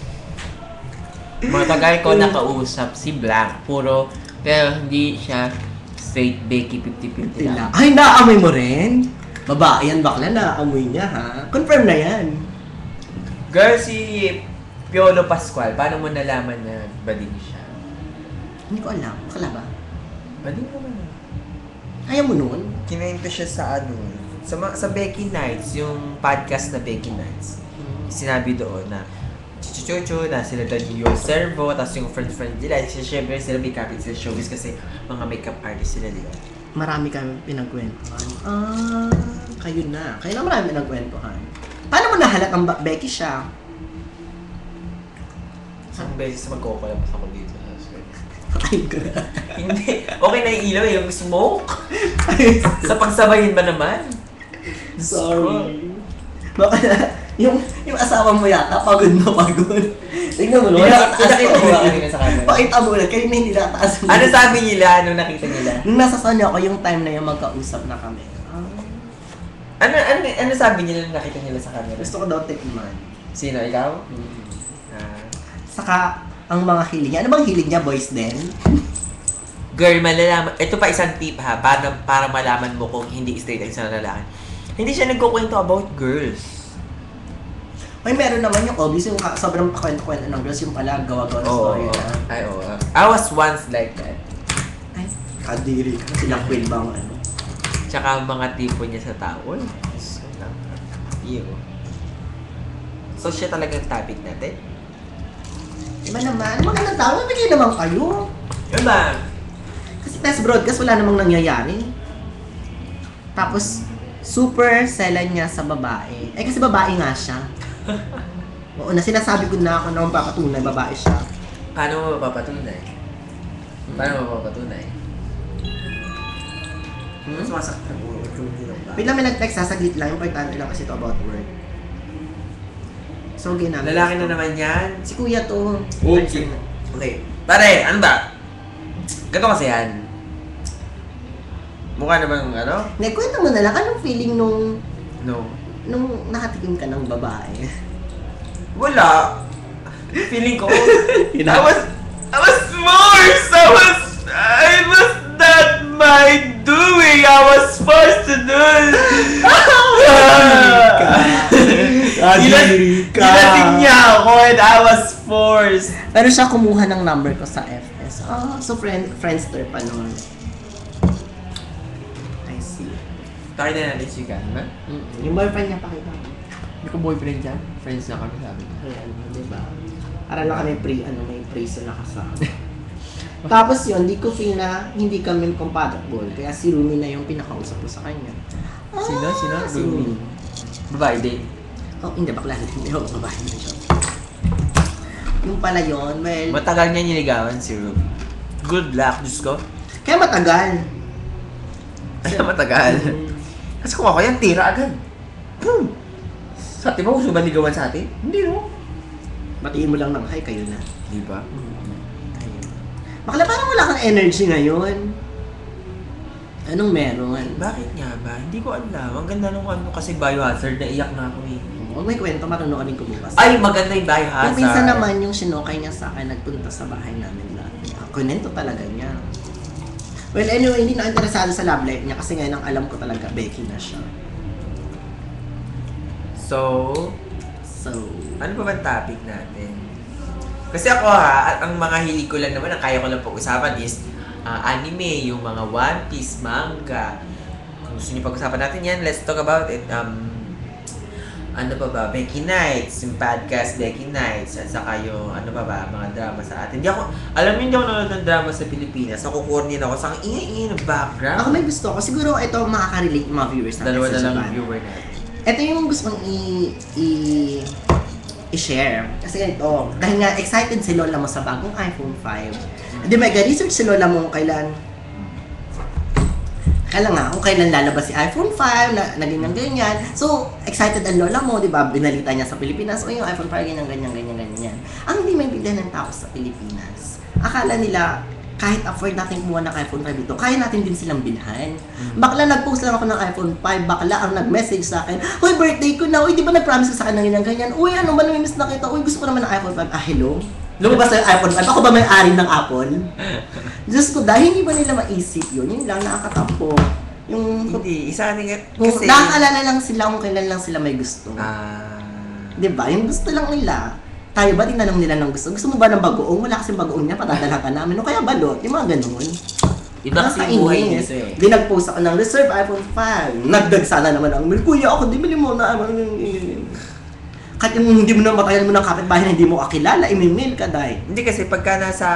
Mga tagal ko nakausap si Black, pero hindi siya straight Becky 50-50 lang. Ay, naamoy mo rin? Babae yan, bakla, naamoy niya ha? Confirm na yan. Girl, si Piolo Pascual, paano mo nalaman na bading siya? Hindi ko alam, bakla ba? Bading naman. Ayaw mo nun? Kinainto siya sa ano, sa Becky Nights, yung podcast na Becky Nights, sinabi doon na chuchu na sila daw yung servo, tapos yung friend nila, syempre sila may kapit sa showbiz kasi mga makeup artist sila, di ba? Marami kami pinagkwentuhan. Kayo na. Kayo na marami pinagkwentuhan. Paano mo nahalat ang Becky siya? Isang beses magkukulabas ako dito sa sweat. Ay, grabe. Hindi. Okay na yung ilaw, yung smoke. Sa pagsabayin ba naman? Sorry. Baka yung asawa mo yata, pagod na pagod. Tingnan mo, no? Wala Nakita mo ba kanina sa camera? Pakita mo na, kayo na hindi nataas mo. Ano sabi nila nung nakita nila? Nung nasa Sonya ako, yung time na yung magkausap na kami. Ano sabi nila nung nakita nila sa camera? Gusto ko daw tikman. Sino, ikaw? Saka, ang mga hilig niya. Ano bang hilig niya, boys din? Girl, malalaman. Ito pa isang tip ha, para malaman mo kung hindi straight ang isang lalaki. Hindi siya nagkukwento about girls. Ay, meron naman yung obvious, yung sobrang pakwento-kwento ng girls, yung pala gawa-gawa na story na. Ay, oo. I was once like that. Ay, kadiri ka. Silang queen bang ano. Tsaka ang mga tipo niya sa tao. So, iyo. So, siya talaga ang topic natin. Iba naman, magandang tao, mabigay naman kayo. Yun ba? Kasi test broadcast, wala namang nangyayari. Tapos, super selan niya sa babae. Eh, kasi babae nga siya. Oo na, sinasabi ko na ako na mapapatunay, babae siya. Paano mo mapapatunay? Paano mo mapapatunay? Mas masaktan mo. Biglang may nag-text, sasaglit lang, importante lang kasi ito about work. So, ginamit. Lalaki na naman yan. Si kuya to. Okay. Pare, ano ba? Ganito kasi yan. Mukha namang ano? Kwento mo na lang, anong feeling nung nakatikim ka ng babae? Wala. Feeling ko, I was forced! I was not my doing! I was forced to do it! Gilasing niya ako and I was forced. Pero siya kumuha ng number ko sa FS. So friendster pa noon. I see. Pakita natin si Ganma. Yung boyfriend niya pakita mo. Hindi ko boyfriend dyan. Friends na kami, sabi ko. Ayan, di ba? Para lang kami may praise na kasama. Tapos yun, di ko feel na hindi kami compatible. Kaya si Rumi na yung pinakausap ko sa kanya. Sino? Si Rumi. Babae din. Oh, hindi, bakla. Hindi ako babae na siya. Yung pala yun, well... Matagal niya niligawan si Ruby. Good luck, Diyos ko. Kaya matagal. Ay, matagal. Kasi kung ako yan, tira agad. Boom! Sa atin ba, gusto ba ligawan sa atin? Hindi, no? Batiin mo lang ng hi, kayo na. Di ba? Ayun. Bakla, parang wala kang energy ngayon. Anong meron? Bakit nga ba? Hindi ko alam. Ang ganda nung ano kasi biohazard, naiyak na ako eh. Huwag may kwento, marunoodin ko bukas. Ay, maganda yung biohazard. Yung pinsan naman yung sinokay niya sa akin, nagpunta sa bahay namin dati. Kunento talaga niya. Well, anyway, hindi na interesado sa love life niya kasi ngayon ang alam ko talaga, Becky na siya. So, ano pa ba ang topic natin? Kasi ako ang mga hilig ko lang naman, ang kaya ko lang pag-usapan is anime, yung mga One Piece, manga. Kung gusto niyo pag-usapan natin yan, let's talk about it. Ano pa ba? Becky Nights, yung podcast Becky Nights, at saka yung ano pa ba, mga drama sa atin. Alam niyo, hindi ako nanonood ng drama sa Pilipinas. Nakukornin ako sa ingay-ingay ng background. Ako may gusto ko. Siguro ito makaka-relate yung mga viewers natin. Dalawa sa na lang Japan. yung viewer natin. Ito yung gusto kong i-share. Kasi ganito, dahil nga excited si Lola mo sa bagong iPhone 5. Hindi, may research si Lola mo kailan nga, kung kailan lalabas si iPhone 5, na ganyan. So, excited ang lola mo, di ba? Binalita niya sa Pilipinas, o yung iPhone 5, ganyan. Ang hindi maintindihan ng tao sa Pilipinas, akala nila, kahit afford natin kumuha ng iPhone 5 ito, kaya natin din silang bilhan. Bakla, nag-post lang ako ng iPhone 5, bakla ang nag-message sa akin, "Hoy, birthday ko na, uy, di ba nag-promise ka sa akin ng ganyan? Uy, ano ba namimiss na kita? Uy, gusto ko naman ng iPhone 5. Ah, hello? Lumabas na yung iPhone 5. Ako ba may-ari ng Apple? Diyos ko, dahil hindi ba nila maisip yun? Yun lang, nakakatampo. Yung, Hindi, isa nga kasi, nakakaalala lang sila kung kailan lang sila may gusto. Diba? Yung gusto lang nila. Tayo ba, tinanong nila ng gusto? Gusto mo ba ng bagoong? Wala kasing bagoong niya, patadala ka namin. O kaya balot, yung mga ganun. Iba kasi yung buhay dito eh. Di nag-post ako ng reserve iPhone 5. Nagdagsana naman ako. Kuya ako, di bili mo na. Kahit yung hindi mo na matagal mo ng kapitbahay na hindi mo kakilala, imi-mail ka dahil. Hindi kasi pagka nasa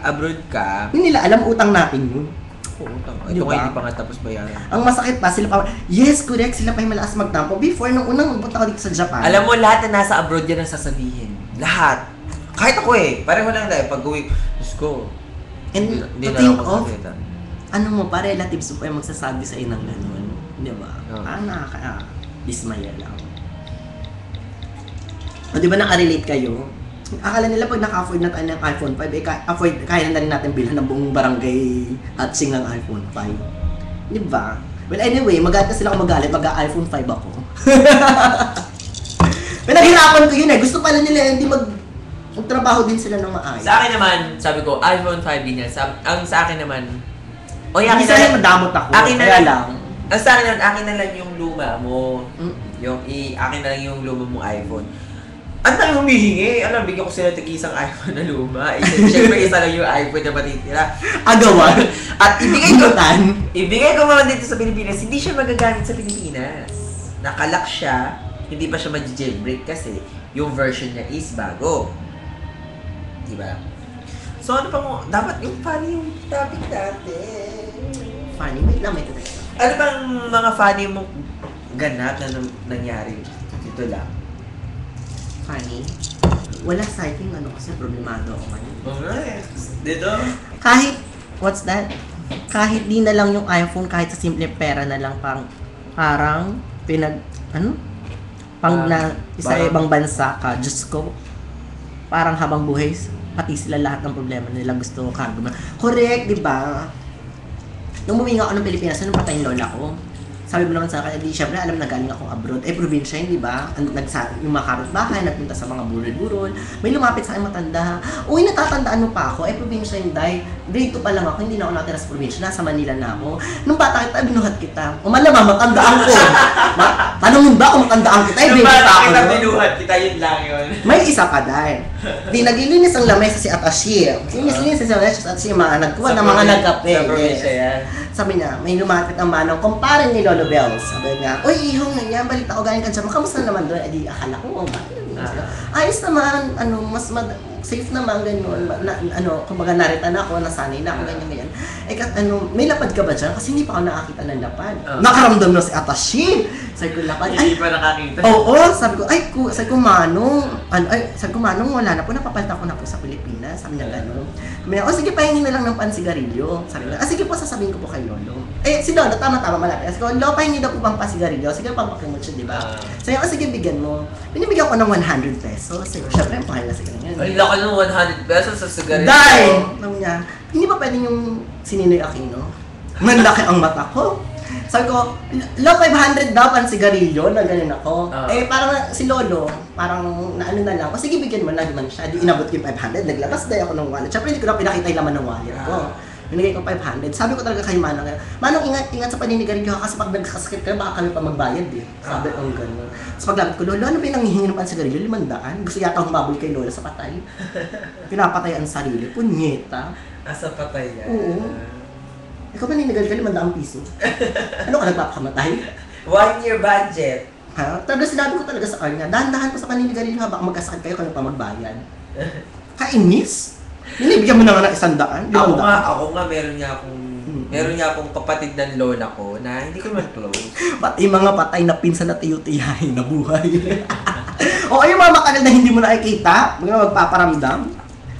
abroad ka, Hindi nila alam utang natin yun. ito Diba? nga hindi pa nga tapos bayaran. Ang masakit pa, sila pa, yes, correct, sila pa yung malakas magtampo. Before, nung unang magpunta ko dito sa Japan. Alam mo, lahat na nasa abroad yan ang sasabihin. Lahat. Kahit ako eh. Pareho lang dahil pag uwi, Diyos ko. and Hindi to na think ako of, magsalita. ano mo pa, relatives mo pa yung magsasabi sa inang gano'n. Di ba? Oo. Dismaya lang. O di ba nakarelate kayo? Akala nila pag naka-afford na tayo ng iPhone 5, kaya na rin natin bilhan ng buong barangay at sing ng iPhone 5. Di ba? Well, anyway, magalit na sila kung magalit, mag-iPhone 5 ako. Pinaghirapan ko yun eh. Gusto pala nila hindi magtrabaho din sila ng maayos. Sa akin naman, sabi ko, iPhone 5 din yan. Ang sa akin naman, akin Hindi na sila lang, madamot ako. akin na Kaya lang. lang. Ang sa akin naman, akin na lang yung luma mo. Mm. Akin na lang yung luma mong iPhone. Ang tayo humihingi. Alam, bigyan ko sila tig-isang iPhone na luma. Siyempre, isa lang yung iPhone na matitira. Agawan. At Inutan. ibigay ko naman dito sa Pilipinas, hindi siya magagamit sa Pilipinas. Nakalock siya, hindi pa siya mag-jailbreak kasi yung version niya is bago. Diba? So ano pa mo, dapat yung funny yung topic natin. Funny, wait lang, may tatak. Ano bang mga funny mong ganap na nangyari dito lang? Funny? Wala sighting, kasi problemado ako ngayon. Okay. Dito? Kahit, what's that? Kahit di na lang yung iPhone, kahit sa simple pera na lang parang isa parang- ibang bansa ka, Diyos ko, parang habang buhay, pati sila lahat ng problema nila gusto cargo na. Correct, di ba? Nung umuwi nga ako ng Pilipinas, nung patay yung lola ko, sabi mo naman sa akin, di syempre alam na galing akong abroad. Probinsya yun, di ba? Yung mga kapitbahay, nagpunta sa mga burol-burol. May lumapit sa akin matanda. Uy, natatandaan mo pa ako. Probinsya yun, dahil grade 2 pa lang ako, hindi na ako natira sa probinsya. Nasa Manila na ako. Nung bata kita, binuhat kita. Malamang, matandaan ko. Tanungin ba kung matandaan kita? Nung Grade bata pa ako, kita no? binuhat, kita yun lang yun. May isa pa dahil. Di naglilinis ang lamesa si Atashi. Linis si Atashi, mga nagkuha ng mga nagkape. Sa probinsya yan. Sabi niya, may lumapit ang manong, kumpare ni Lolo Bells. Sabi niya, uy, ihong ganyan, balita ko galing ka dyan. Kamusta naman doon? Edi, akala ko, ayos naman, safe naman, ganyan. Kumbaga narita na ako, nasanay na ako, ganyan. May lapad ka ba dyan? Kasi hindi pa ako nakakita ng lapad. Nakaramdam na si Atashi. Sabi ko, lapad. Hindi pa nakakita. Oo, sabi ko, Manong, wala na po, napapalta ko na po sa Pilipinas. Sabi niya gano'n. Sabi niya, sige, pahingin na lang ng pansigarilyo. Sabi niya, sige po, sasabihin ko po kay Lolo. Si Lolo, tama, malapit. Sabi ko, Lolo, pahingin daw po bang pansigarilyo? Sige, pampakimot siya, di ba? Sabi niya, sige, bigyan mo. Binibigyan ko ng 100 pesos. Sabi ko, syempre, mahal na sigarilyo. Ang laki ng 100 pesos sa sigarilyo. Dahil, sabi niya, hindi ba pwede yung Sininoy Aquino? Manlaki ang mata ko. Sabi ko, Lo, 500 daw pan sigarilyo, na ganun ako. Parang si Lolo, parang naano na lang. O sige, bigyan mo, nagman siya. Di inabot ko yung 500, naglabas na ako ng wallet. Siyempre, hindi ko na pinakita yung laman ng wallet ko. Binigay ko 500. Sabi ko talaga kay Manong, ingat sa paninigarilyo kasi pag nagkasakit kayo, baka kami pa magbayad eh. Sabi ko gano'n. Tapos paglapit ko, Lolo, ano ba yung nangihingi ng pansigarilyo? 500? Gusto yata humabol kay Lola sa patay. Pinapatay ang sarili. Punyeta. Asa patay yan? Oo. Ikaw ba ninigal ka 500 piso? Ano ka nagpapakamatay? 1 year budget. Ha? Talaga sinabi ko talaga sa kanya, dahan-dahan ko sa paninigarilyo ha, baka magkasakit kayo kung pa magbayad. Kainis? Nilibigyan mo na nga ng 100, 500. Ako nga, meron nga akong kapatid ng lola ko na hindi ko naman close. Pati mga patay na pinsan na tiyo-tiyahin na buhay. O yung mga makagal na hindi mo nakikita, mga magpaparamdam,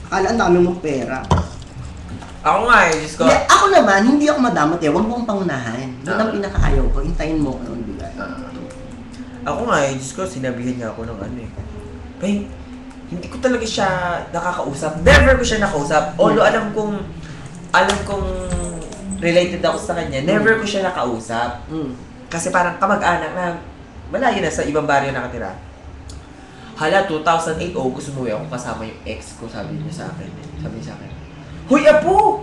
akala ang dami mong pera. Ako nga Diyos ko. Hindi, ako naman, hindi ako madamot huwag mo akong pangunahan. Doon ang pinakaayaw ko, hintayin mo ko nung bigay. Ako nga Diyos ko, sinabihan niya ako ng Bay, hindi ko talaga siya nakakausap. Never ko siya nakausap. Although alam kong related ako sa kanya, never ko siya nakausap. Kasi parang kamag-anak na malayo na sa ibang baryo nakatira. Hala, 2008 August umuwi ako kasama yung ex ko, sabi niya sa akin. Hoy, Apo!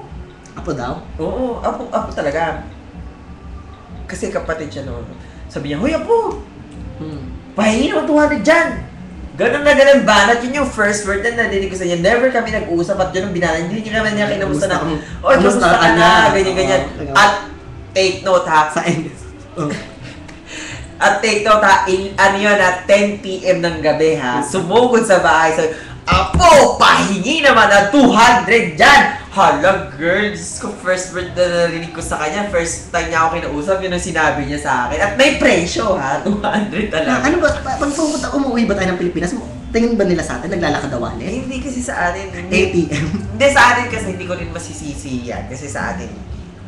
Apo daw? Oo, Apo talaga. Kasi kapatid siya noon. Sabi niya, Hoy, Apo! Pahingi naman 200 dyan! Ganun na ganun banat. Yun yung first word na nadinig ko sa niya. Never kami nag-uusap at yun ang binanat. Hindi naman niya kinamusta na, kamusta ka na, ganyan-ganyan. At take note ha. Sa end. At take note ha, ano yun ha, 10 p.m. ng gabi ha. Sumugod sa bahay. So, Apo, pahingi naman na 200 dyan! Hala, girl, Diyos ko, first word na narinig ko sa kanya. First time niya ako kinausap, yun ang sinabi niya sa akin. At may presyo ha, 200 talaga. Ano ba, pag pumunta, umuwi ba tayo ng Pilipinas, tingin ba nila sa atin, naglalakad daw Eh, wali? hindi kasi sa atin. ATM. Hindi sa atin kasi hindi ko rin masisisi yan. Kasi sa atin,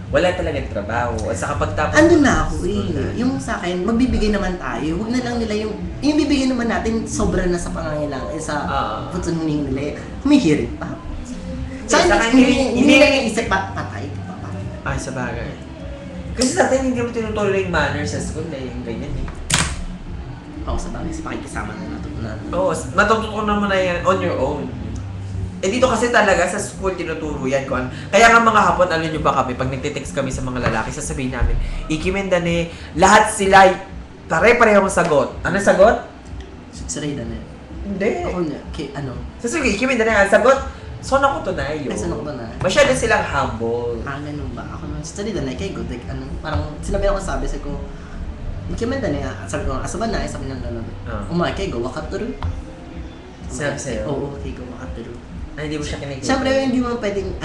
wala talagang trabaho. At saka pagtapos... Andun na ako eh. Yung sa akin, magbibigay naman tayo. Huwag na lang nila yung bibigay naman natin, sobra na sa pangangailangan. Sa kung saan humingi nila, humihirit pa. Sa Sa akin, akin, hindi lang yung isip patay. Ay, sa bagay. Kasi sa atin, hindi mo tinuturo yung manners sa school na yung ganyan eh. Oo, sa bagay, sa pakikisama na natutunan. Oo, matututunan mo na yan on your own. Eh dito kasi talaga sa school tinuturo yan ko. Kaya nga mga hapon, alam nyo ba kami, pag nagtitext kami sa mga lalaki, sasabihin namin, Ikimendane, lahat sila pare-parehong sagot. Ano sagot? Si Raydan eh. Hindi. Ako niya, ano? Sasabihin, Ikimendane, ang sagot, son ako to na yun. Ay, saan ako ba na? Masyado silang humble. Ganun ba? Ako naman, si Raydan eh, kay good, like, ano, parang sinabi ako sabi ko, Ikimendane, sabi ko, asaban na, sabi ng gano'n. Kay go, wakaturo. Sabi sa'yo? Oo, kay go, wakaturo. Ay, hindi mo siya kinikilig. Siyempre, hindi mo pwedeng,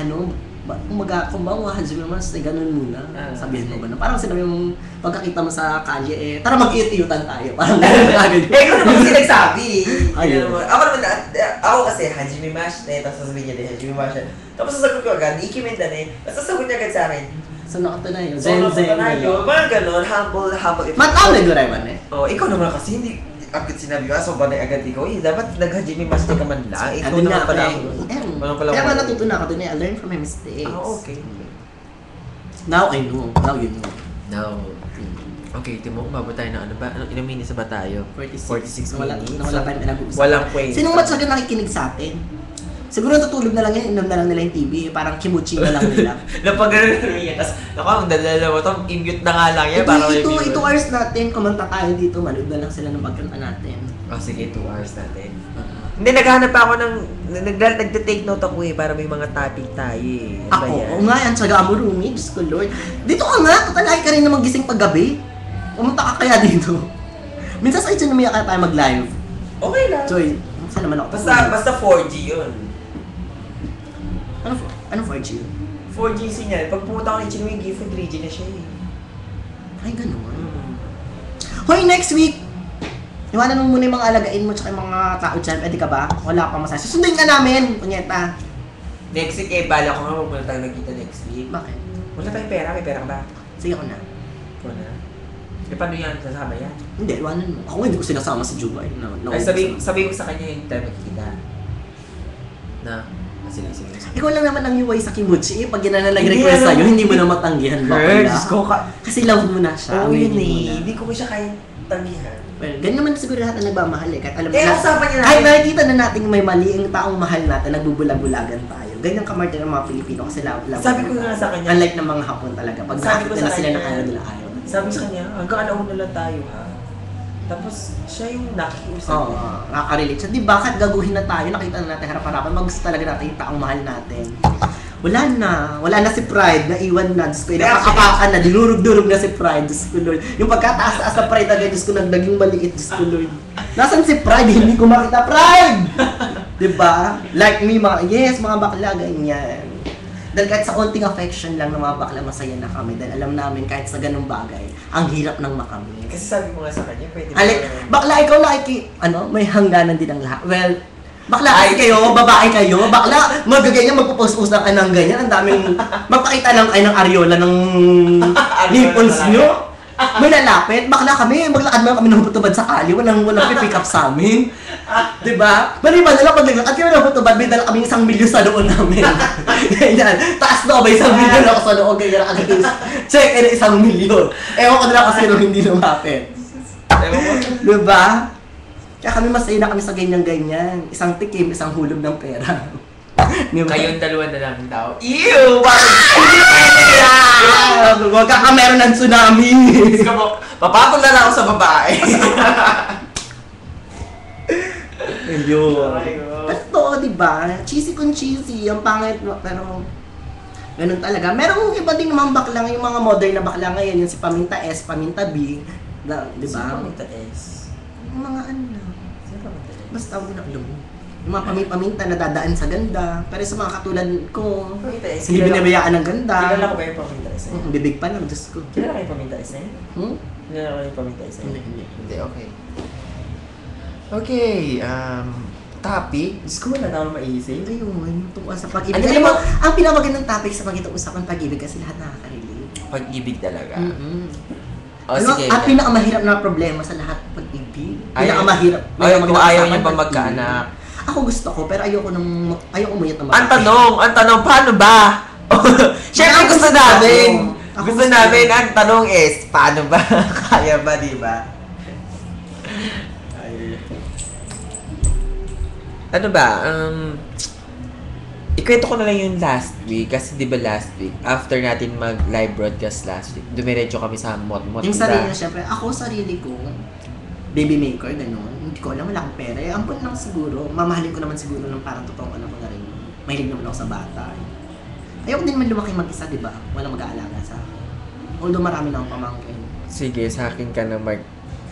kung ba mahal mo mas, ganun muna. Sabihin mo ba na? Parang sinabi mong pagkakita mo sa kalye, tara mag-iit-iyutan tayo. Parang gano'n agad. Ikaw naman kasi nagsabi. Ayun. Ako naman, ako kasi, Hajime Mash, tapos sasabihin niya din, Hajime Mash. Tapos sasagot ko agad, Ikimendane, tapos sasagot niya agad sa akin. So, nakatunayo. So, nakatunayo. Mga ganon, humble. Matawag na Doraemon eh. Oh, ikaw naman kasi, hindi agad sinabi ko, so ba na agad ikaw, dapat nag-Hajime Mash ka man lang. Ikaw Andun naman na pala. ako. Kaya nga natutunan ako dun eh, I learned from my mistakes. Okay. Now I know. Now you know. Now, okay, timo, umabot tayo na ano ba? Ilang minutes ba tayo? 46 Nawala minutes. tayong pinag-uusapan. Walang kwenta. Sinong matsaga nakikinig sa atin? Siguro natutulog na lang yan, inom na lang nila yung TV, parang kimuchi na lang nila. Napag-ganon yan. Tapos, ako, ang dadala mo ito, i-mute na nga lang yan. Ito hours natin, kumanta tayo dito, manood na lang sila ng pagkanta natin. Oh, sige, 2 hours natin. Hindi, naghahanap pa ako ng, nagte-take note ako eh, para may mga topic tayo eh. Ano ba yan? Oo nga, yan, tsaga mo Rumi, Diyos ko Lord. Dito ka nga, tatalay ka rin na magising paggabi. Pumunta ka kaya dito. Minsan sa itso namiya kaya tayo mag-live. Okay lang. Joy, saan naman ako? Basta 4G yun. Ano 4G? 4G signal. Pag pumunta ako ng Ichinomiya Gifu, 3G na siya eh. Ay, ganun. Hoy, next week! Iwanan mo muna yung mga alagain mo tsaka yung mga tao dyan. Pwede ka ba? Wala pa masaya. Susundin ka namin! Punyeta. Next week eh, bala ko nga magpunta tayo nagkita next week. Bakit? Wala tayong pera, may pera ka ba? Sige ko na. Wala. Eh, paano yan? Sasama yan? Hindi, iwanan mo. Ako hindi ko sinasama sa Dubai. No, Ay, sabi ko sa kanya yung tayo magkikita. Sige. Ikaw lang naman ang UI sa Kimuchi. Pag yan na nag-request sa'yo, hindi mo na matanggihan. Girl, Diyos ko ka. Kasi love mo na siya. Oo, yun aminin mo eh. na. Hindi ko siya kaya tanggihan. Well, ganyan naman siguro lahat na nagmamahal eh. Kahit alam mo Eh, usapan niya natin. Ay, nakikita na natin may mali ang taong mahal natin, nagbubulag-bulagan tayo. Ganyan kamarte ng mga Pilipino kasi love. Sabi ko nga sa kanya. Unlike ng mga Hapon talaga. Pag Sabi ko nakakita sa na sila kanya, ng ayaw nila ayaw. Sabi sa kanya, hanggang alauna lang tayo ha. Tapos, siya yung nakikiusap. Oo, nakaka-relate siya. Di ba, kahit gaguhin na tayo, nakita na natin harap-harapan, mag-gusto talaga natin yung taong mahal natin. Wala na si Pride, naiwan na, Diyos ko, nakakapakan na, dinurog-durog na si Pride, Diyos ko Lord. Yung pagkataas-taas na Pride agad, Diyos ko, naging maliit, Diyos ko Lord. Nasaan si Pride? Hindi ko makita, Pride! Diba? Like me, mga bakla, ganyan. Dahil kahit sa konting affection lang ng mga bakla, masaya na kami. Dahil alam namin kahit sa ganung bagay, ang hirap ng makamit. Kasi sabi mo nga sa kanya, pwede mo. Bakla, ikaw may hangganan din ang lahat. Well, bakla kasi kayo, babae kayo, bakla, magaganyan, magpupost-post lang kayo ng ganyan. Ang daming, magpakita lang kayo ng areola ng nipples nyo. May lalapit, bakla kami, maglakad mo kami ng hutubad sa kali, walang pipick up sa amin. Diba? Maliban na lang pag naglakad kami ng hutubad, may dala kaming 1 milyon sa doon namin. Ganyan, taas na ba 1 milyon ako sa doon, ganyan agad check in 1 milyon. Ewan ko na lang kasi nung hindi lumapit. Diba? Kaya kami masaya na kami sa ganyan-ganyan. Isang tikim, isang hulog ng pera. Kayong dalawa na lang daw. Ew! Huwag ka meron ng tsunami! Papatol na lang ako sa babae. Yun. Ay, oh. Pero to, di ba? Cheesy kung cheesy. Ang pangit, pero ganun talaga. Merong iba din naman bakla, yung mga modern na bakla ngayon, yung si Paminta S, Paminta B, di ba? Sino Paminta S? Yung mga ano na. Sino Paminta S? Basta ako na alam mo. Yung mga paminta na dadaan sa ganda. Pero sa mga katulad ko, Paminta S. hindi binabayaan ng ganda. Kilala ko ba yung Paminta S? Bibig pa lang, Diyos ko. Kilala ko yung Paminta S na yun? Hmm? Kilala ko yung Paminta S na yun? Hindi, okay. Okay, topic. Diyos ko, wala na akong maisip. Ayun, tungkol sa pag-ibig. Ano Alam yung mo, ang pinamagandang topic sa pagitong usapan pag-ibig kasi lahat nakaka-relate. Pag-ibig talaga. Oh, Ano, sige. at pinakamahirap na problema sa lahat pag-ibig. Pinakamahirap. Ay, kung ayaw niyo ba pag-ibig. magkaanak. Ako gusto ko, pero ayoko muyat ng Ang tanong, paano ba? Siyempre gusto namin. Ako Gusto namin, ang tanong is, paano ba? Kaya ba, di ba? Ano ba? Ikwento ko na lang yung last week. Kasi di ba last week, after natin mag-live broadcast last week, dumiretso kami sa mot-mot. Yung diba? sarili, syempre, ako sarili ko, baby maker, gano'n. Hindi ko alam, wala akong pera. Ampun lang siguro. Mamahalin ko naman siguro ng parang totoong anak ko na rin. Mahilig naman ako sa bata. Ayoko din naman lumaki mag-isa, di ba? Walang mag-aalaga sa akin. Although marami na akong pamangkin. Sige, sa akin ka na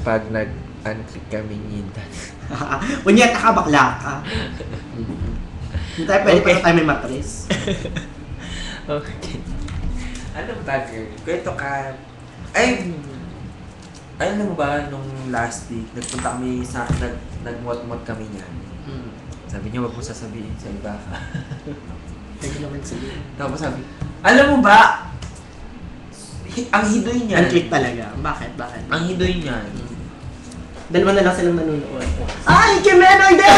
pag nag-unclick kami Nida. Kunyat ka, bakla ka. Hindi tayo pwede Okay. pa tayo may matris. Okay. Ano ba, girl? Kwento ka. Ay, alam mo ba, nung last week, nagpunta kami sa, nagmot-mot kami niyan. Sabi niya, wag mo sasabihin sa iba. Pwede naman sabihin. Tapos sabi, alam mo ba, ang hidoy niyan. Unclick talaga. Bakit? Ang hidoy niyan. Dalawa na lang silang nanonood. Ay, Kimeno! Hindi!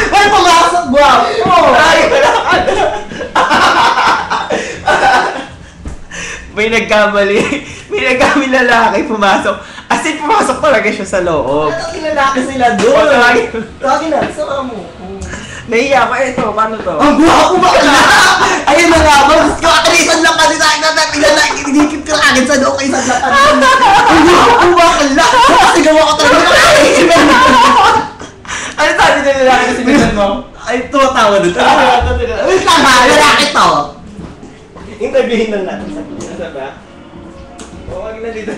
Ay, pumasok! Guwapo! Ay, wala ka na. May nagkamali. May nagkamali lalaki pumasok. As in, pumasok talaga siya sa loob. Ano kinalaki sila doon? Laki na, sama mo. Nahiya ko. Eto, paano to? Ang guwapo ba? Ayun na nga ba? Gusto ko akalisan lang kasi sa akin na pinalaki. Inikip ko agad sa doon kayo sa lakas. Ang guwapo ba? Kasi gawa ko talaga. Ano sabi na lalaki na sinisan mo? Ay, tumatawa doon. Wait lang ha, lalaki to. Interviewin lang natin sa kanya. Ano ba? Huwag na dito.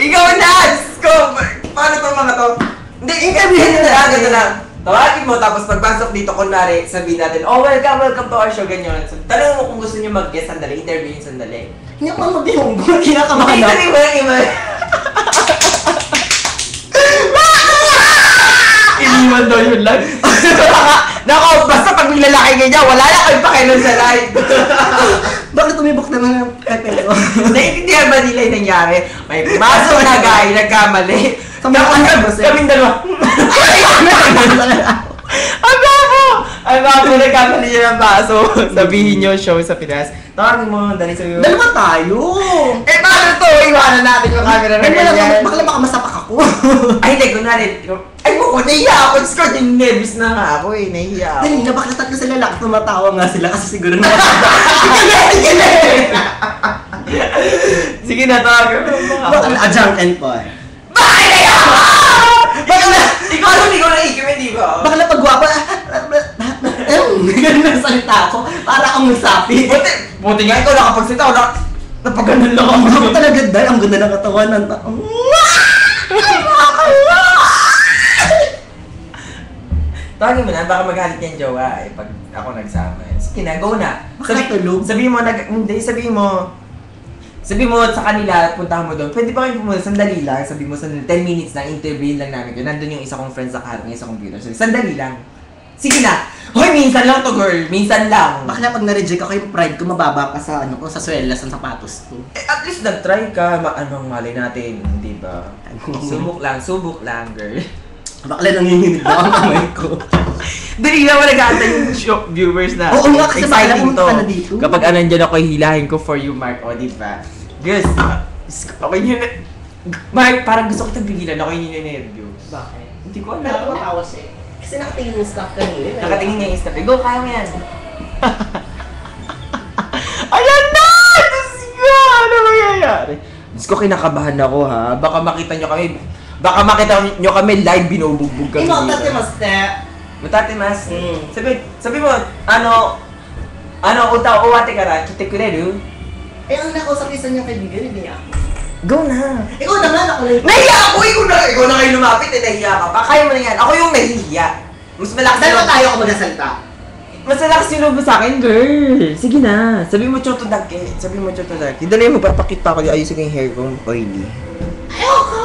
Ikaw na! Diyos ko! Paano to mga to? Hindi, interviewin na lang. Ganito lang. Tawagin mo, tapos pagpasok dito, kunwari, sabihin natin, oh, welcome to our show, ganyan. So, tanong mo kung gusto niyo mag-guest sandali, interviewin sandali. Hindi ako mag-iunggo. Kinakamahan ako. Hindi, iba. Iniwan daw yun lang. Nako, basta pag may lalaki ganyan, wala na kayo pakialam sa live. Bakit tumibok naman ang pepe ko? Naiintindihan ba nila yung nangyari? May pumasok na guy, nagkamali. Kaming dalawa. Ang gabo, nagkamali niya ng baso. Sabihin niyo, show sa Pinas. Tawagin mo, dali sa'yo. Dalawa tayo! Eh, paano to? Iwanan natin yung camera na ganyan. Bakla baka masapak ako. Ay, hindi, kunwari. Ay, mo, nahiya ako. Diyos ko, yung nervous na nga ako eh. Nahiya ako. Dali na, bakla tatlo sila lang. Tumatawa nga sila kasi siguro na. Sige na, tawagin mo. Bakla, junk and boy. Bakit nahiya ako? Bakla, ikaw na ikimin, di ba? Bakla pagwapa. Ganun na salita ako. Para akong magsapi. Buti nga ikaw nakapagsalita ako. Napaganon lang ako. Ako talaga dahil ang ganda ng katawan ng tao. Tawagin mo na, baka magalit niyang jowa eh, pag ako nagsama eh. Sige na, go na. Makatulog. Sabihin mo sa kanila, puntahan mo doon. Pwede ba kayo pumunta, sandali lang. Sabihin mo, 10 minutes lang, interviewin lang namin. Nandun yung isa kong friends sa kaharap niya sa computer. Sabi, sandali lang. Sige na. Hoy, minsan lang to girl. Minsan lang. Bakla pag na-reject ako yung pride ko, mababa pa sa ano ko, sa swelas ng sapatos ko. Eh, at least nag-try ka. Anong malay natin, di ba? Subok lang, girl. Bakla nanginginig na ang kamay ko. Dali na wala gata yung viewers na. Oo nga, kasi bakla pumunta ka na dito. Kapag nandyan ako, hilahin ko for you, Mark. O, di ba? Girls, okay yun. Mark, parang gusto kita bigilan. Ako yun yung nervous. Bakit? Hindi ko alam. Nakakatawa siya. Kasi nakatingin yung staff kanina. Nakatingin niya yung step. Go, kaya mo yan. Ayan na! Diyos ko! Ano mangyayari? Diyos ko, kinakabahan ako ha. Baka makita nyo kami. Baka makita nyo kami live, binubugbog kami Imo, dito. tate mas te. Matatimas. Mm. Sabi mo, uta uwate kara, kite kureru? Eh, ang nakausap isa niyang kaibigan, hindi niya ako. Go na. Ikaw naman, ako lang. Nahiya ako! Ikaw na kayo lumapit eh, nahiya ka pa. Kaya mo na yan. Ako yung nahihiya. Mas malakas Dalawa tayo ako magsasalita. Mas malakas yung loob mo sa akin, girl. Sige na. Sabi mo choto dake. Sabi mo choto dake. Dali mo, magpapakit pa ako. Ayusin ko yung hair ko. Oily. Ayoko!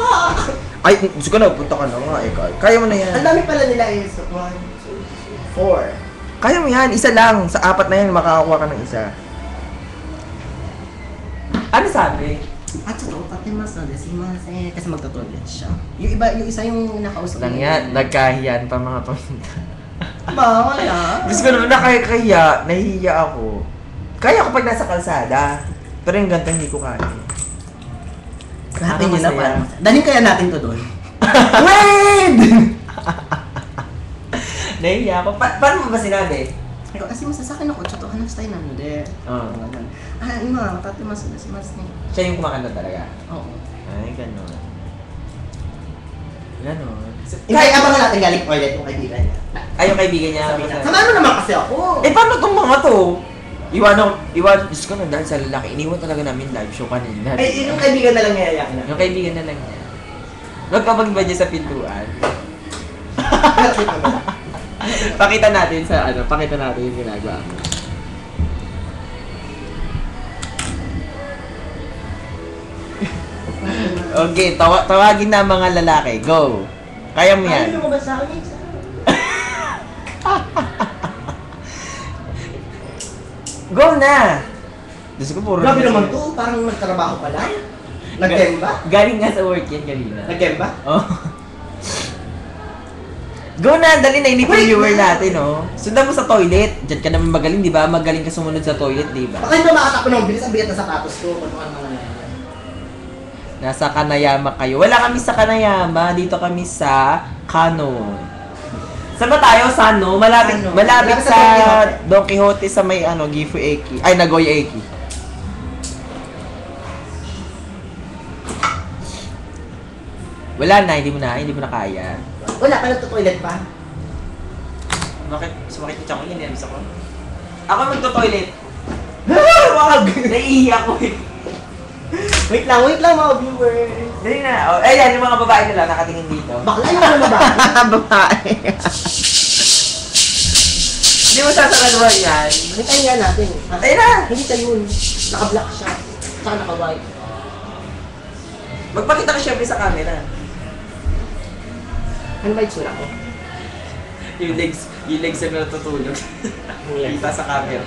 Ay, gusto ko na. Punta ka na nga. Kaya mo na yan. Ang dami pala nila is 1, 2, 4. Kaya mo yan. Isa lang. Sa 4 na yan, makakakuha ka ng isa. Ano sabi? At sa totoo, pati mas na desimas eh. Kasi magto-toilet siya. Yung iba, yung isa yung nakausap Lang yan. Nagkahiyan pa mga paminta. Ba, wala. Gusto ko naman nakakahiya. Nahihiya ako. Kaya ko pag nasa kalsada. Pero yung ganito hindi ko kaya. Natin yun na Masaya. pa. Dalhin kaya natin to doon. Wait! Nahihiya ako. Paano mo ba sinabi? Ikaw, kasi masasakin ako, tsotohan ng style na ano, de. Oo. Ima, pati mas na desimas niya. Siya yung kumakanta talaga. Oo. Ay, gano'n. Gano'n. Hindi, abangan natin galing toilet yung kaibigan niya. Ay, yung kaibigan niya. Sabi niya, sama mo naman kasi ako. Eh, paano itong mga to? Diyos ko na dahil sa lalaki, iniwan talaga namin live show kanina. Ay, yung kaibigan na lang niya na. Yung kaibigan na lang niya. Magkapag ba niya sa pintuan? Pakita natin yung ginagawa mo. Okay, tawagin na ang mga lalaki. Go! Kaya mo yan. Ano mo ba sa akin? Go na! Diyos ko, puro Grabe na naman to, parang nagtrabaho pa lang. Nag-gemba? Galing nga sa work yan kanina. Nag-gemba? Oh. Go na! Dali na, hindi Wait viewer na. natin, oh. Sundan mo sa toilet. Diyan ka naman magaling, di ba? Magaling ka sumunod sa toilet, di ba? Baka hindi ba makatapon ng bilis ang bigat na sapatos ko kung ano mga nangyayari. Nasa Kanayama kayo. Wala kami sa Kanayama. Dito kami sa Kano. Saan ba tayo? Sano? Malapit, Ano? malapit Malapit sa sa Don Quixote sa may Gifu Eki. Ay, Nagoya Eki. Wala na, hindi mo na kaya. Wala ka nagto-toilet pa? Bakit? Sumakit yung chakong yun, ako. Ako magto-toilet. Wag! Naiiyak ko eh. Wait lang mga viewers. Dali na. Oh, ayan, yung mga babae nila nakatingin dito. Bakla yung mga babae. Babae. Hindi mo sasakaluhan yan. Hintayin nga natin. Ayun na! Hindi tayo yun. Naka-black siya. Tsaka naka-white. Magpakita ka syempre sa camera. Ano ba itsura ko? Yung legs na natutulog. Kita sa camera.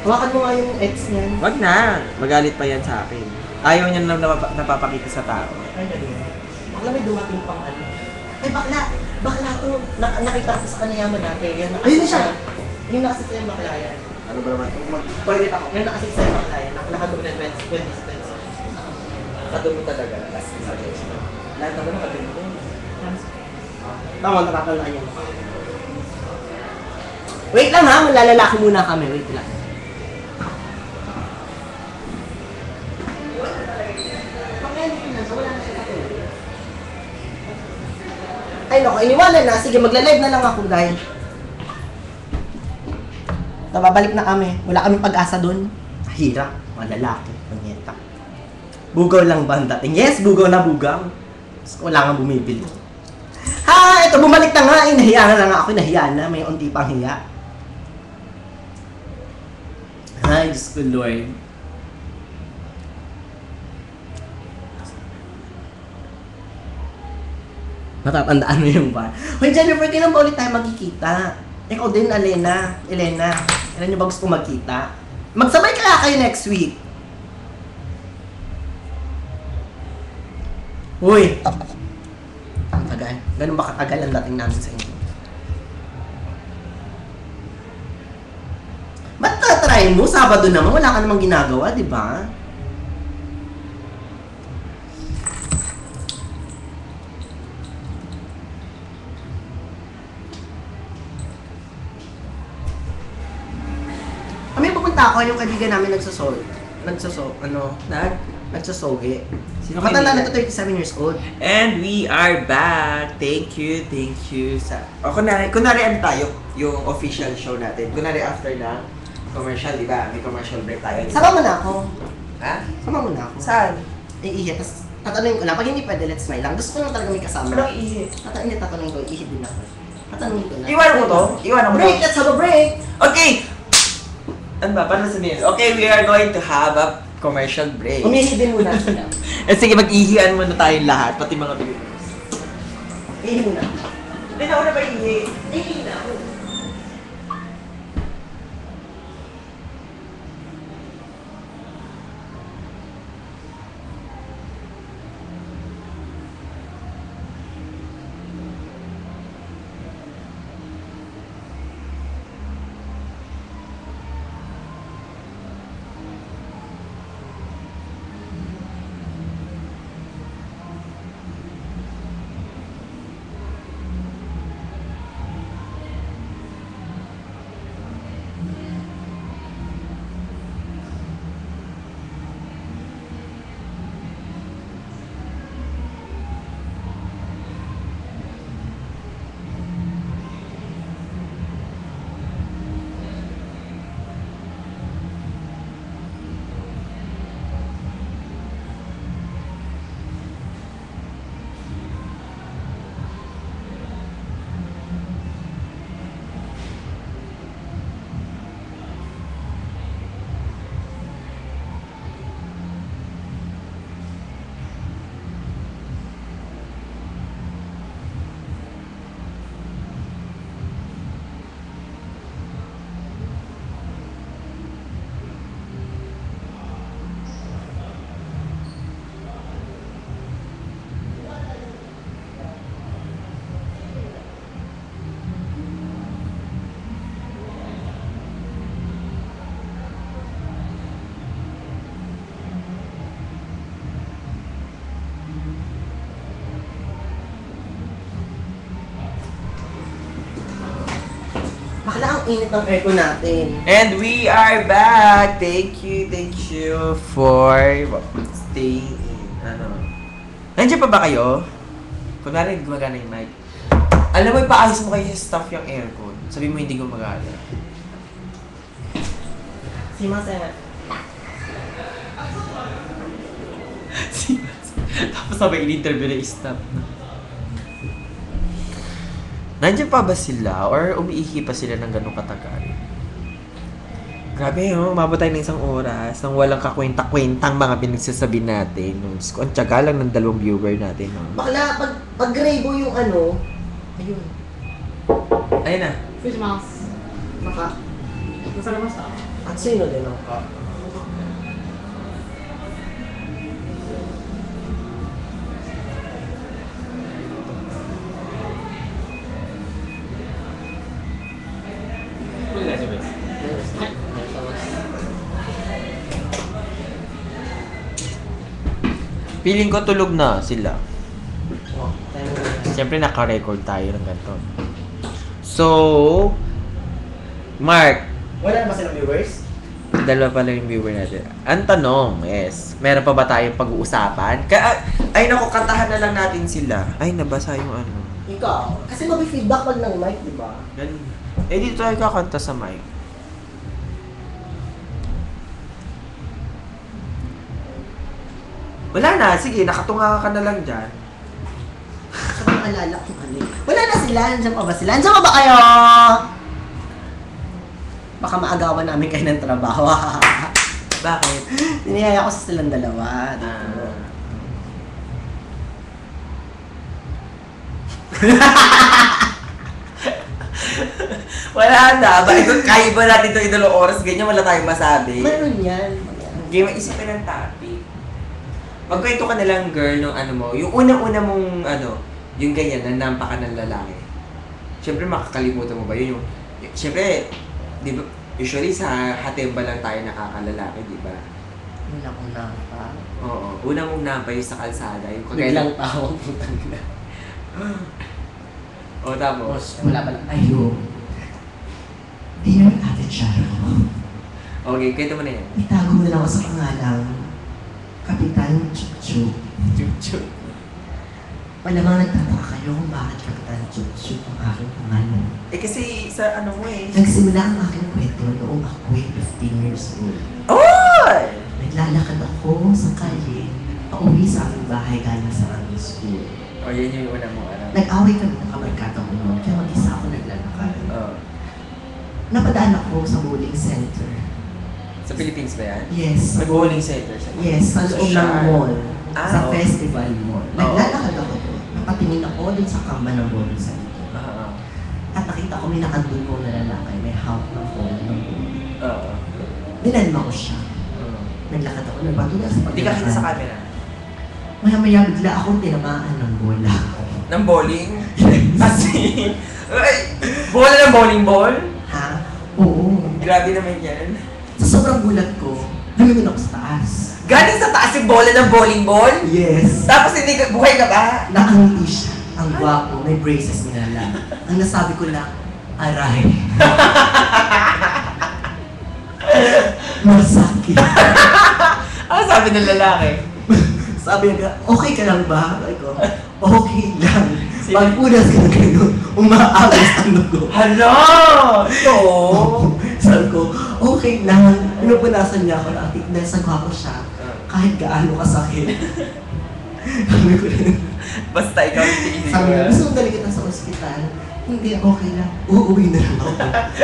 Hawakan mo nga yung ex niyan. Wag na. Magalit pa yan sa akin. Ayaw niya na napapakita sa tao. Ay, dali. Bakla may dumating pang ano. Ay, bakla! Bakla to. Nakita ko sa Kanayama dati. Ayun na siya! Yung nakasit sa yung bakla yan. Ano ba naman? Toilet ako. Yung nakasit sa yung bakla yan. Nakadumi na 20 cents. Kadumi talaga. Lahat naman nakadumi ko. Tama, nakakalaan yan. Wait lang ha, malalalaki muna kami. Wait lang. Ay naku, iniwanan na. Sige, magla-live na lang ako dahil nababalik na kami. Wala kaming pag-asa doon. Hirap. Mga lalaki. Panyeta. Bugaw lang ba ang dating? Yes, bugaw na bugaw. Wala nga bumibili. Ha! Ito, bumalik na nga. Nahiya na nga ako. Nahiya na. May unti pang hiya. Ay, Diyos ko, Lord. Matatandaan mo yung ba? Hoy, Jennifer, kailan ba ulit tayo magkikita? Ikaw din, Elena. Kailan nyo ba gusto magkita? Magsabay kaya kayo next week. Uy! Ang tagal. Ganun ba katagal ang dating namin sa inyo? Ba't tatry mo? Sabado naman, wala ka namang ginagawa, di ba? Pupunta ako, yung kaibigan namin ano? Nagsasogi. Sino Matanda kaibigan? na to, 37 years old. And we are back. Thank you sa... O, kunwari ano tayo, yung official show natin. Kunwari after na commercial, di ba? May commercial break tayo. Sama mo na ako. Ha? Sama mo na ako. Saan? Iihi, tapos tatanungin ko lang. Pag hindi pwede, let's smile lang. Gusto ko lang talaga may kasama. Anong ihi? Tatanungin ko, iihi din ako. Tatanungin ko lang. Iwan ko to? Iwan ko to? Break! Let's have a break! Okay! Ano ba? Paano sabihin? Okay, we are going to have a commercial break. Umihi din muna sila. Eh, sige, mag-ihian muna tayong lahat, pati mga viewers. Ihi muna. Hindi na ako na ba ihi? Ihi na ako. Bakla ang init ng aircon natin. And we are back! Thank you for staying in. Nandiyan pa ba kayo? Kunwari, gumagana yung mic. Alam mo, ipaayos mo kayo sa staff yung aircon. Sabi mo hindi gumagana. Si Masa. Tapos sabay in-interview na yung staff. Nandiyan pa ba sila? Or umiihi pa sila ng ganun katagal? Grabe, umabot tayo ng isang oras nang walang kakwenta-kwentang mga pinagsasabi natin. Ang tiyaga lang ng 2 viewer natin. Bakla, pag grabo yung ano, ayun. Ayun na. Fish mouse. Maka, Nasa labas ah. at sino din ako? Feeling ko tulog na sila. Oh, tayo mo. Siyempre naka-record tayo ng ganito. So, Mark, Wala na ba silang viewers? 2 pa lang yung viewer natin. Ang tanong is, meron pa ba tayong pag-uusapan? Ay naku, kantahan na lang natin sila. Ay, nabasa yung ano. Ikaw. Kasi mag-feedback pag ng mic, di ba? Ganun. Eh, dito tayo kakanta sa mic. Wala na, sige, nakatunga ka na lang dyan. Sa mga alala kung ano. Wala na sila. Nandiyan pa ba sila? Nandiyan pa ba kayo? Baka maagawan namin kayo ng trabaho. Bakit? Niniyaya ko sa silang dalawa. Dito. Wala na. Bakit kaya ba natin ito idalong oras? Ganyan, wala tayong masabi. Meron yan. Game, isipin ng topic. Magkwento ka na lang, girl, nung ano mo. Yung unang-una mong, ano, yung ganyan, nanampa ka ng lalaki. Siyempre, makakalimutan mo ba yun? Siyempre, di ba, usually sa hatemba lang tayo nakakalalaki, di ba? Unang-una pa. Oo. Unang mong nampa yung sa kalsada. Yung Biglang tawag po talaga. O, tapos. Wala pa lang. Ayun. Dear Ate Charo, Okay, kwento mo na yan. itago mo na lang ako sa pangalang Kapitan Chup-Chup. Chup-chup. Malamang nagtataka kayo kung bakit Kapitan Chup-Chup ang aking pangalan. Eh kasi sa ano mo eh. Nagsimula ang aking kwento noong ako'y 15 years old. Oy! Naglalakad ako sa kalye, pauwi sa aming bahay galing sa aming school. O yan yung una mong ano. Nag-away kami ng kabarkada ko noon, kaya mag-isa ako naglalakad. Oh. Napadaan ako sa bowling center. Sa Philippines ba yan? Yes. Nag-bowling center siya. Yes, sa loob ng Sharp. mall. Ah, Sa oh. festival mall. Oh. Naglalakad ako doon. Napatingin ako dun sa kamba ng bowling center. Oo. At nakita ko may nakandun na lalaki, may hawak ng phone ng bowling. Oo. Dinalma ko siya. Naglakad ako, nagpatuloy sa Hindi ka kita sa camera. Maya-maya bigla akong tinamaan ng bola. Ng bowling? Kasi, ay, bola ng bowling ball? Ha? Oo. Grabe naman yan. Sa sobrang gulat ko, lumingon ako sa taas. Galing sa taas yung bola ng bowling ball? Yes. Tapos hindi ka, buhay ka ba? Nakangiti siya. Ang gwapo, may braces nilala. Ang nasabi ko lang, aray. Masakit. Ano sabi ng lalaki? Sabi niya, okay ka lang ba? Sabi ko, okay lang. Pagpunas ka na ganun, umaagos ang dugo. Hala! Ito! Sabi ko, okay lang. Pinupunasan niya ako na dahil sa gwapo siya. Kahit gaano kasakit. Sabi ko rin. Basta ikaw yung tinig Sabi niya, gusto mo dali kita sa ospital? Hindi, okay lang. Uuwi na lang ako.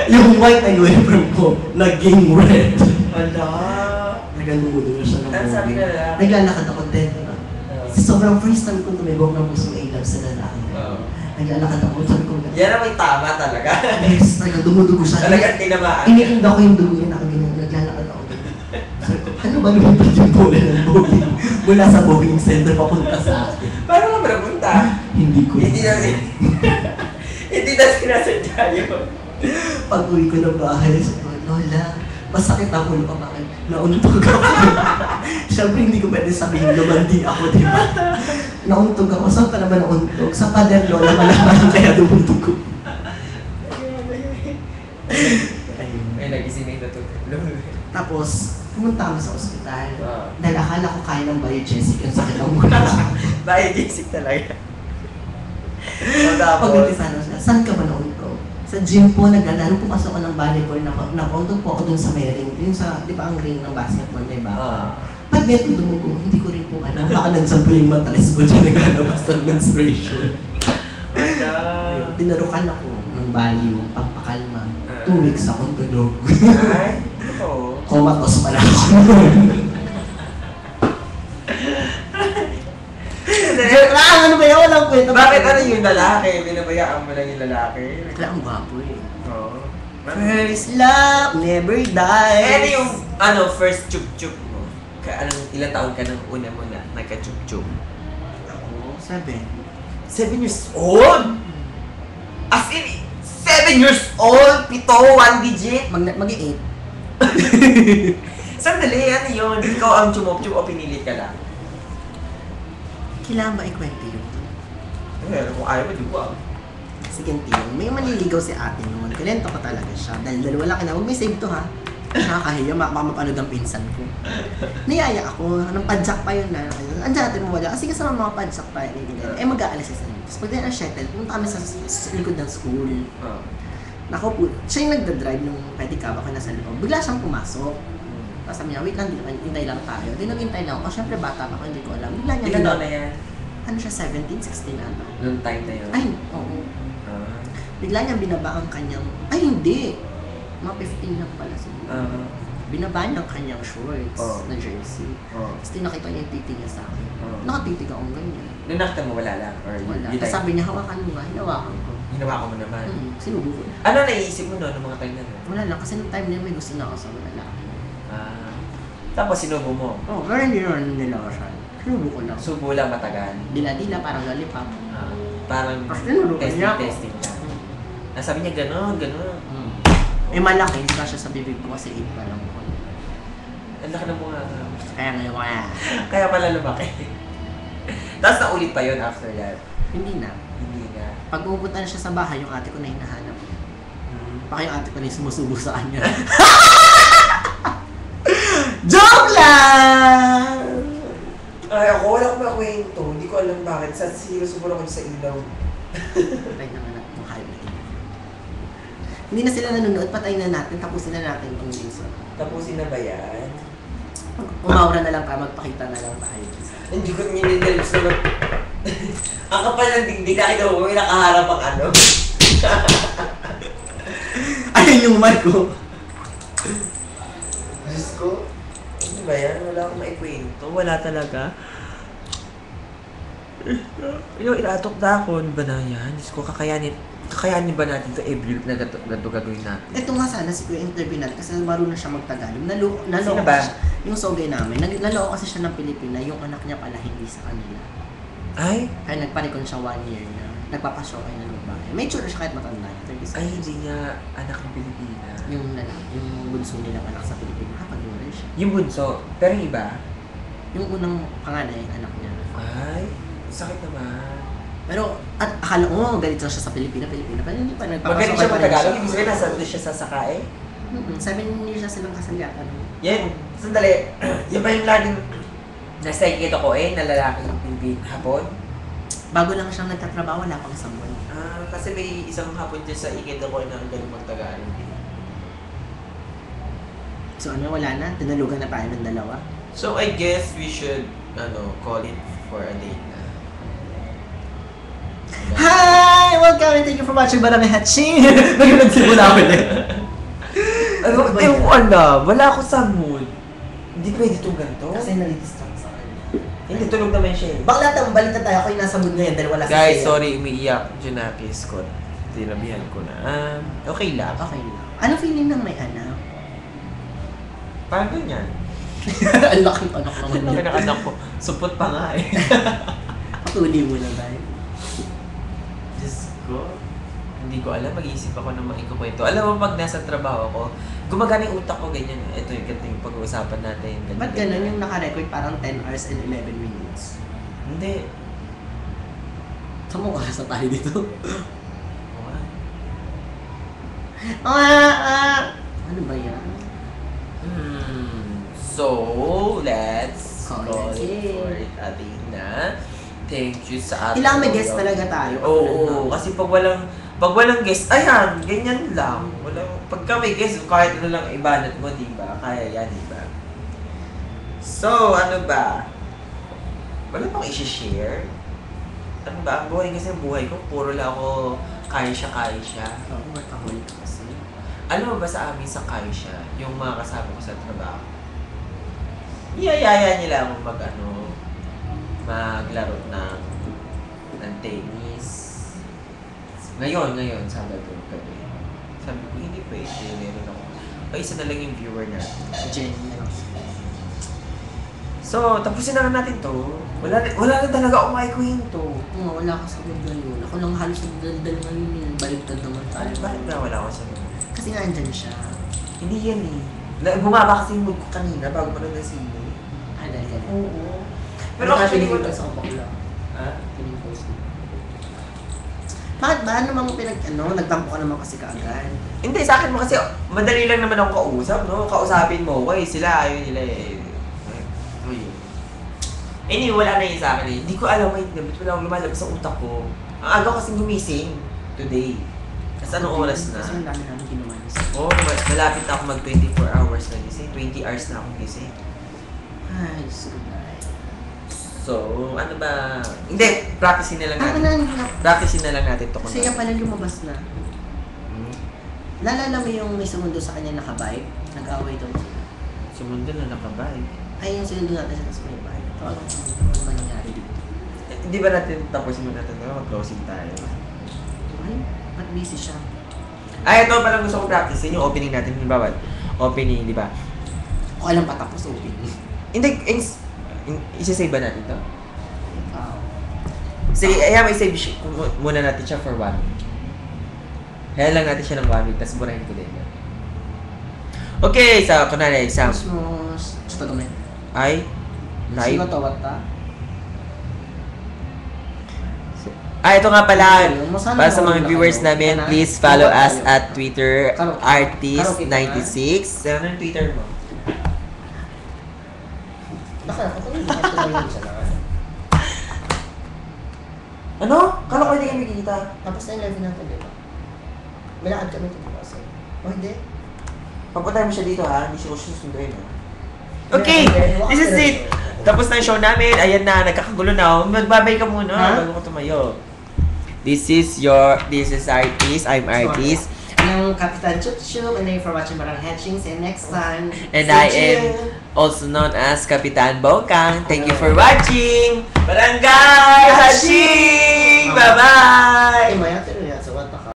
Yung white na uniform ko, naging red. Hala! Nagaludo na siya ng Ano sabi movie. na lalaki? Naglalakad ako din. Sobrang first time kong tumibok ng pusong A-love sa lalaki. Oo. Naglalakad ako, sabi ko, Yan ang may tama talaga. yes, talagang dumudugo siya. Talagang tinamaan. Iniinda ko yung dugo niya, nakaganyan, naglalakad ako. Sabi ko, ano ba lumipad yung bola ng bowling? Mula sa bowling center papunta sa akin. Paano ka ba napunta? Hindi ko. Hindi na hindi na sinasadya yun. Pag uwi ko ng bahay, sabi ko, Lola, masakit ang ulo ko, bakit? Nauntog ako. Siyempre, hindi ko pwede sabihin, lumandi ako, di ba? Nauntog ako. Saan ka naman nauntog? Sa pader, Lola, malaman kaya dumuntog ko. Ayun. May nagising na yung natutulog. Tapos, pumunta kami sa ospital. Wow. Dahil akala ko kaya ng biogesic yung sakit ng mula. Naigising talaga. So, tapos, Pag-umpisa na siya, saan ka ba nauntog? Sa gym po, naglalaro po kasi ako ng volleyball, nauntog po ako dun sa may ring. Yung sa, di ba ang ring ng basketball, may baka. Pag neto dumugo, hindi ko rin po alam. Baka nagsampo yung matalis ko dyan, naglalabas ng menstruation. Ayun, Tinarukan ako ng value, pampakalma. 2 weeks akong tulog. ay, oo. Comatose pala ako. Joke lang, ano ba yun? Walang kwento. Bakit ano yung lalaki? Binabayaan mo lang yung lalaki? Kaya ang gwapo eh. Oo. First love never dies. Eh, ano yung first chup-chup mo? Anong ilang taon ka nang una mo na nagka-chup-chup? Ako, 7. 7 years old? As in, 7 years old? Pito, 1 digit? Mag-8. Sandali, ano yun? Ikaw ang chumup-chup o pinilit ka lang? Kailangan ba ikwento yun? Eh, kung ayaw mo, di ba? Sige, Tiyong. May manliligaw si ate noon. Kulento ko talaga siya. Dahil dalawa lang na. Huwag may save to ha. Nakakahiya. Baka mapanood ang pinsan ko. Niyaya ako. Anong padjak pa yun na. Andiyan natin mo wala. Kasi kasama mga padjak pa. Eh mag-aalis sa inyo. Tapos pag din ang shuttle, pumunta kami sa likod ng school. Oo. Nako po, siya yung nagdadrive nung pedicab ako nasa loob. Bigla siyang pumasok. Tapos sabi niya, wait lang, hintay lang tayo. Di naghintay lang ako. Siyempre bata pa ako, hindi ko alam. Bigla niya, Ilan taon na yan? ano siya, 17, 16 na. Noong time na yun? Ay, oo. Ah. Bigla niya binaba ang kanyang, ay hindi! Mga 15 lang pala siguro. Binaba niya ang kanyang shorts Oh. na jersey. Oh. Tapos tinakita niya yung titi niya sa akin. Oh. Nakatitig akong ganyan. Nung nakita mo, wala lang? Or Wala. you Tapos like- sabi niya, hawakan mo nga. Hinawakan ko. Ginawa ko mo naman. Sinubo ko. Ano naiisip mo noon nung mga time na yun? Wala lang, kasi nung time niya may gusto na ako sa mga lalaki. Ah. Tapos sinubo mo. Oh, pero hindi naman nila ako siya. Sinubo ko lang. Subo lang matagal. Dila-dila, parang lollipop. Ah. Parang Tapos tinurukan niya ako. testing lang. Ah, sabi niya gano'n. Eh malaki, hindi pa siya sa bibig ko kasi 8 pa lang ako. Ang laki ng mga... Kaya ngayon ko Kaya pala lumaki. Tapos naulit pa yun after that. hindi na. Hindi nga. Pag pupunta na siya sa bahay, yung ate ko na hinahanap. Baka yung ate ko na yung sumusubo sa kanya. Joke lang! Ay, ako wala akong makwento. Hindi ko alam bakit. Sa sinusubor ako sa ilaw. Patay na anak ng highlight. Hindi na sila nanonood, patayin na natin, tapusin na natin itong season. Tapusin na ba yan? Umaura na lang ka, magpakita na lang tayo. Hindi ko minidelips naman. Ang kapal ng dingding, nakita mo, may nakaharap ang ano. Ayun yung mic ko. Diyos ko. Ano ba yan? Wala akong maikwento. Wala talaga. Yung inatok na ako. Ano ba na yan? Diyos ko, kakayanin ba natin ito every week na ganito gagawin natin? Ito nga sana si Kuya interview natin kasi marunong siya magtagalog. Sino ba? Yung sogay namin. Naloko kasi siya ng Pilipina, yung anak niya pala hindi sa kanila. Ay? Kaya nagpanikon siya 1 year na. Nagpapashow kayo ng babae. May tsura siya kahit matanda. 36. Ay, hindi niya anak ng Pilipina. Yung bunso nilang anak sa Pilipina. Kapag-rin siya. Yung bunso. Pero yung iba? Yung unang panganay, anak niya. Ay, sakit naman. Pero, at akala ko, galit lang siya sa Pilipina. Pero hindi pa Magaling siya mag-Tagalog. Ibig sabihin, nasa doon siya sasakay? 7 years na silang kasalyatan. Yan, sandali. Yan ba yung laging nasa ikita ko na lalaki yung Pilipin hapon? Bago lang siyang nagtatrabaho, wala pang someone. Kasi may isang hapon dyan sa ikita ko na ang galing mag-Tagalog. So wala na? Tinalugan na tayo ng dalawa? So I guess we should call it for a date na. Hi! Welcome and thank you for watching Barangay Hatching! Nagsimula ulit. Ano, ewan ko alam. Wala ako sa mood. Hindi pwede itong ganito. Kasi nalidistract sa kanya. Hindi, tulog naman siya eh. Bakla tayong balita tayo. Ako yung nasa mood ngayon dahil wala si Guys, Seiya. sorry, umiiyak. Junakis ko. Tinabihan ko na. Okay lang. Okay lang. Ano feeling ng may anak? Parang ganyan. Ang laking anak naman Ano niya. ng anak ko? Supot pa nga eh. Patuli mo na tayo. Diyos ko. Hindi ko alam. Mag-iisip ako ng maikukwento. Alam mo, pag nasa trabaho ako, gumagana yung utak ko ganyan. Ito yung ganito yung pag-uusapan natin. Ganyan, Ba't ganun yung naka-record parang 10 hours and 11 minutes? Hindi. Saan mo kasa tayo dito? Oo nga. Ano ba yan? So, let's Call call it it for in. it, Athena. Thank you sa ating... Kailangan may guest talaga tayo. Oo, kasi pag walang guest, ayan, ganyan lang. Pagka may guest, kahit ano lang ibanat mo, diba? Kaya yan, diba? So, ano ba? Wala pang isi-share? Ano ba? Ang buhay kasi ang buhay ko, puro lang ako kaya siya. Oo, workaholic kasi. Alam mo ba sa amin sa kaya siya, yung mga kasama ko sa trabaho? Iyayaya nila ako maglaro ng tennis. Ngayon, Sabado gabi. Sabi ko, hindi pwede, meron ako. Isa na lang yung viewer natin. Jen. So, tapusin na natin to. Wala na talaga akong maikwento. Oo, wala ka sa mood ngayon. Ako lang halos nagdaldal ngayon yun. Baligtad naman tayo. Bakit nga wala ako sa Kasi nga andyan siya. Hindi yan eh. Bumaba kasi yung mood ko kanina bago manood ng sine. Dahil ka. Oo. Pero actually, ko sa kapag lang. Ha? Pining-post mo. Bakit ba? Ano naman mo nagtampo ka naman kasi kaagad. Hindi, sa akin mo kasi madali lang naman ako kausap, no? Kausapin mo, okay, sila, ayaw nila eh. Anyway, wala na yun sa akin eh. Hindi ko alam, ba't wala akong lumalabas sa utak ko. Ang aga ko kasing gumising today. Kasi anong oras na? Kasi ang dami namin ginawa niya. Oo, malapit na ako mag 24 hours na gising. 20 hours na akong gising. Ay, so nice. So, ano ba? Hindi, practicein na lang natin. Practicein na lang natin to. Kasi yan pala lumabas na. Hmm? Lalala mo yung may sumundo sa kanya nakabike? Nag-away daw sila. Sumundan na nakabay. Ay, yung sinundo natin siya sa may bike. Ito, ano ba nangyari dito? Hindi ba natin tapusin mo natin na mag-closing tayo? Ay, ba't busy siya? Ay, ito palang gusto kong practicein yung opening natin. Halimbawa, opening, di ba? O alam patapos open. Hindi, isa-save ba natin to? Wow. Sige, i-save muna natin siya for 1 week. Kaya lang natin siya ng 1 week, tapos burahin ko din. Okay, so, kunwari, exam. Cosmos. Gusto naman. Ay, live. Sino to, what ta? Ito nga pala. Masana Para sa mga naman viewers kayo. namin, Kana? please follow Karaoke us tayo. at Twitter, Karaoke. artist96. Ano yung Twitter mo? Asa? Ako hindi ito na siya na. Ano? Kala ko hindi kami kikita. Tapos na yung live natin, di ba? May lakad kami ito kasi. O hindi? Papuntahin mo siya dito ha, hindi siya ko susunduin ha. Okay, this is it. Tapos na yung show namin. Ayan na, nagkakagulo na. Magbabay ka muna bago ko tumayo. This is Artist. I'm Artist. Ng Kapitan Chup Chup, and thank you for watching Barang Hatching. See you next time. And Stay I tuned. am also known as Kapitan Bokang. Thank you for watching. Barangay Hatching! Bye-bye! Ay, Maya,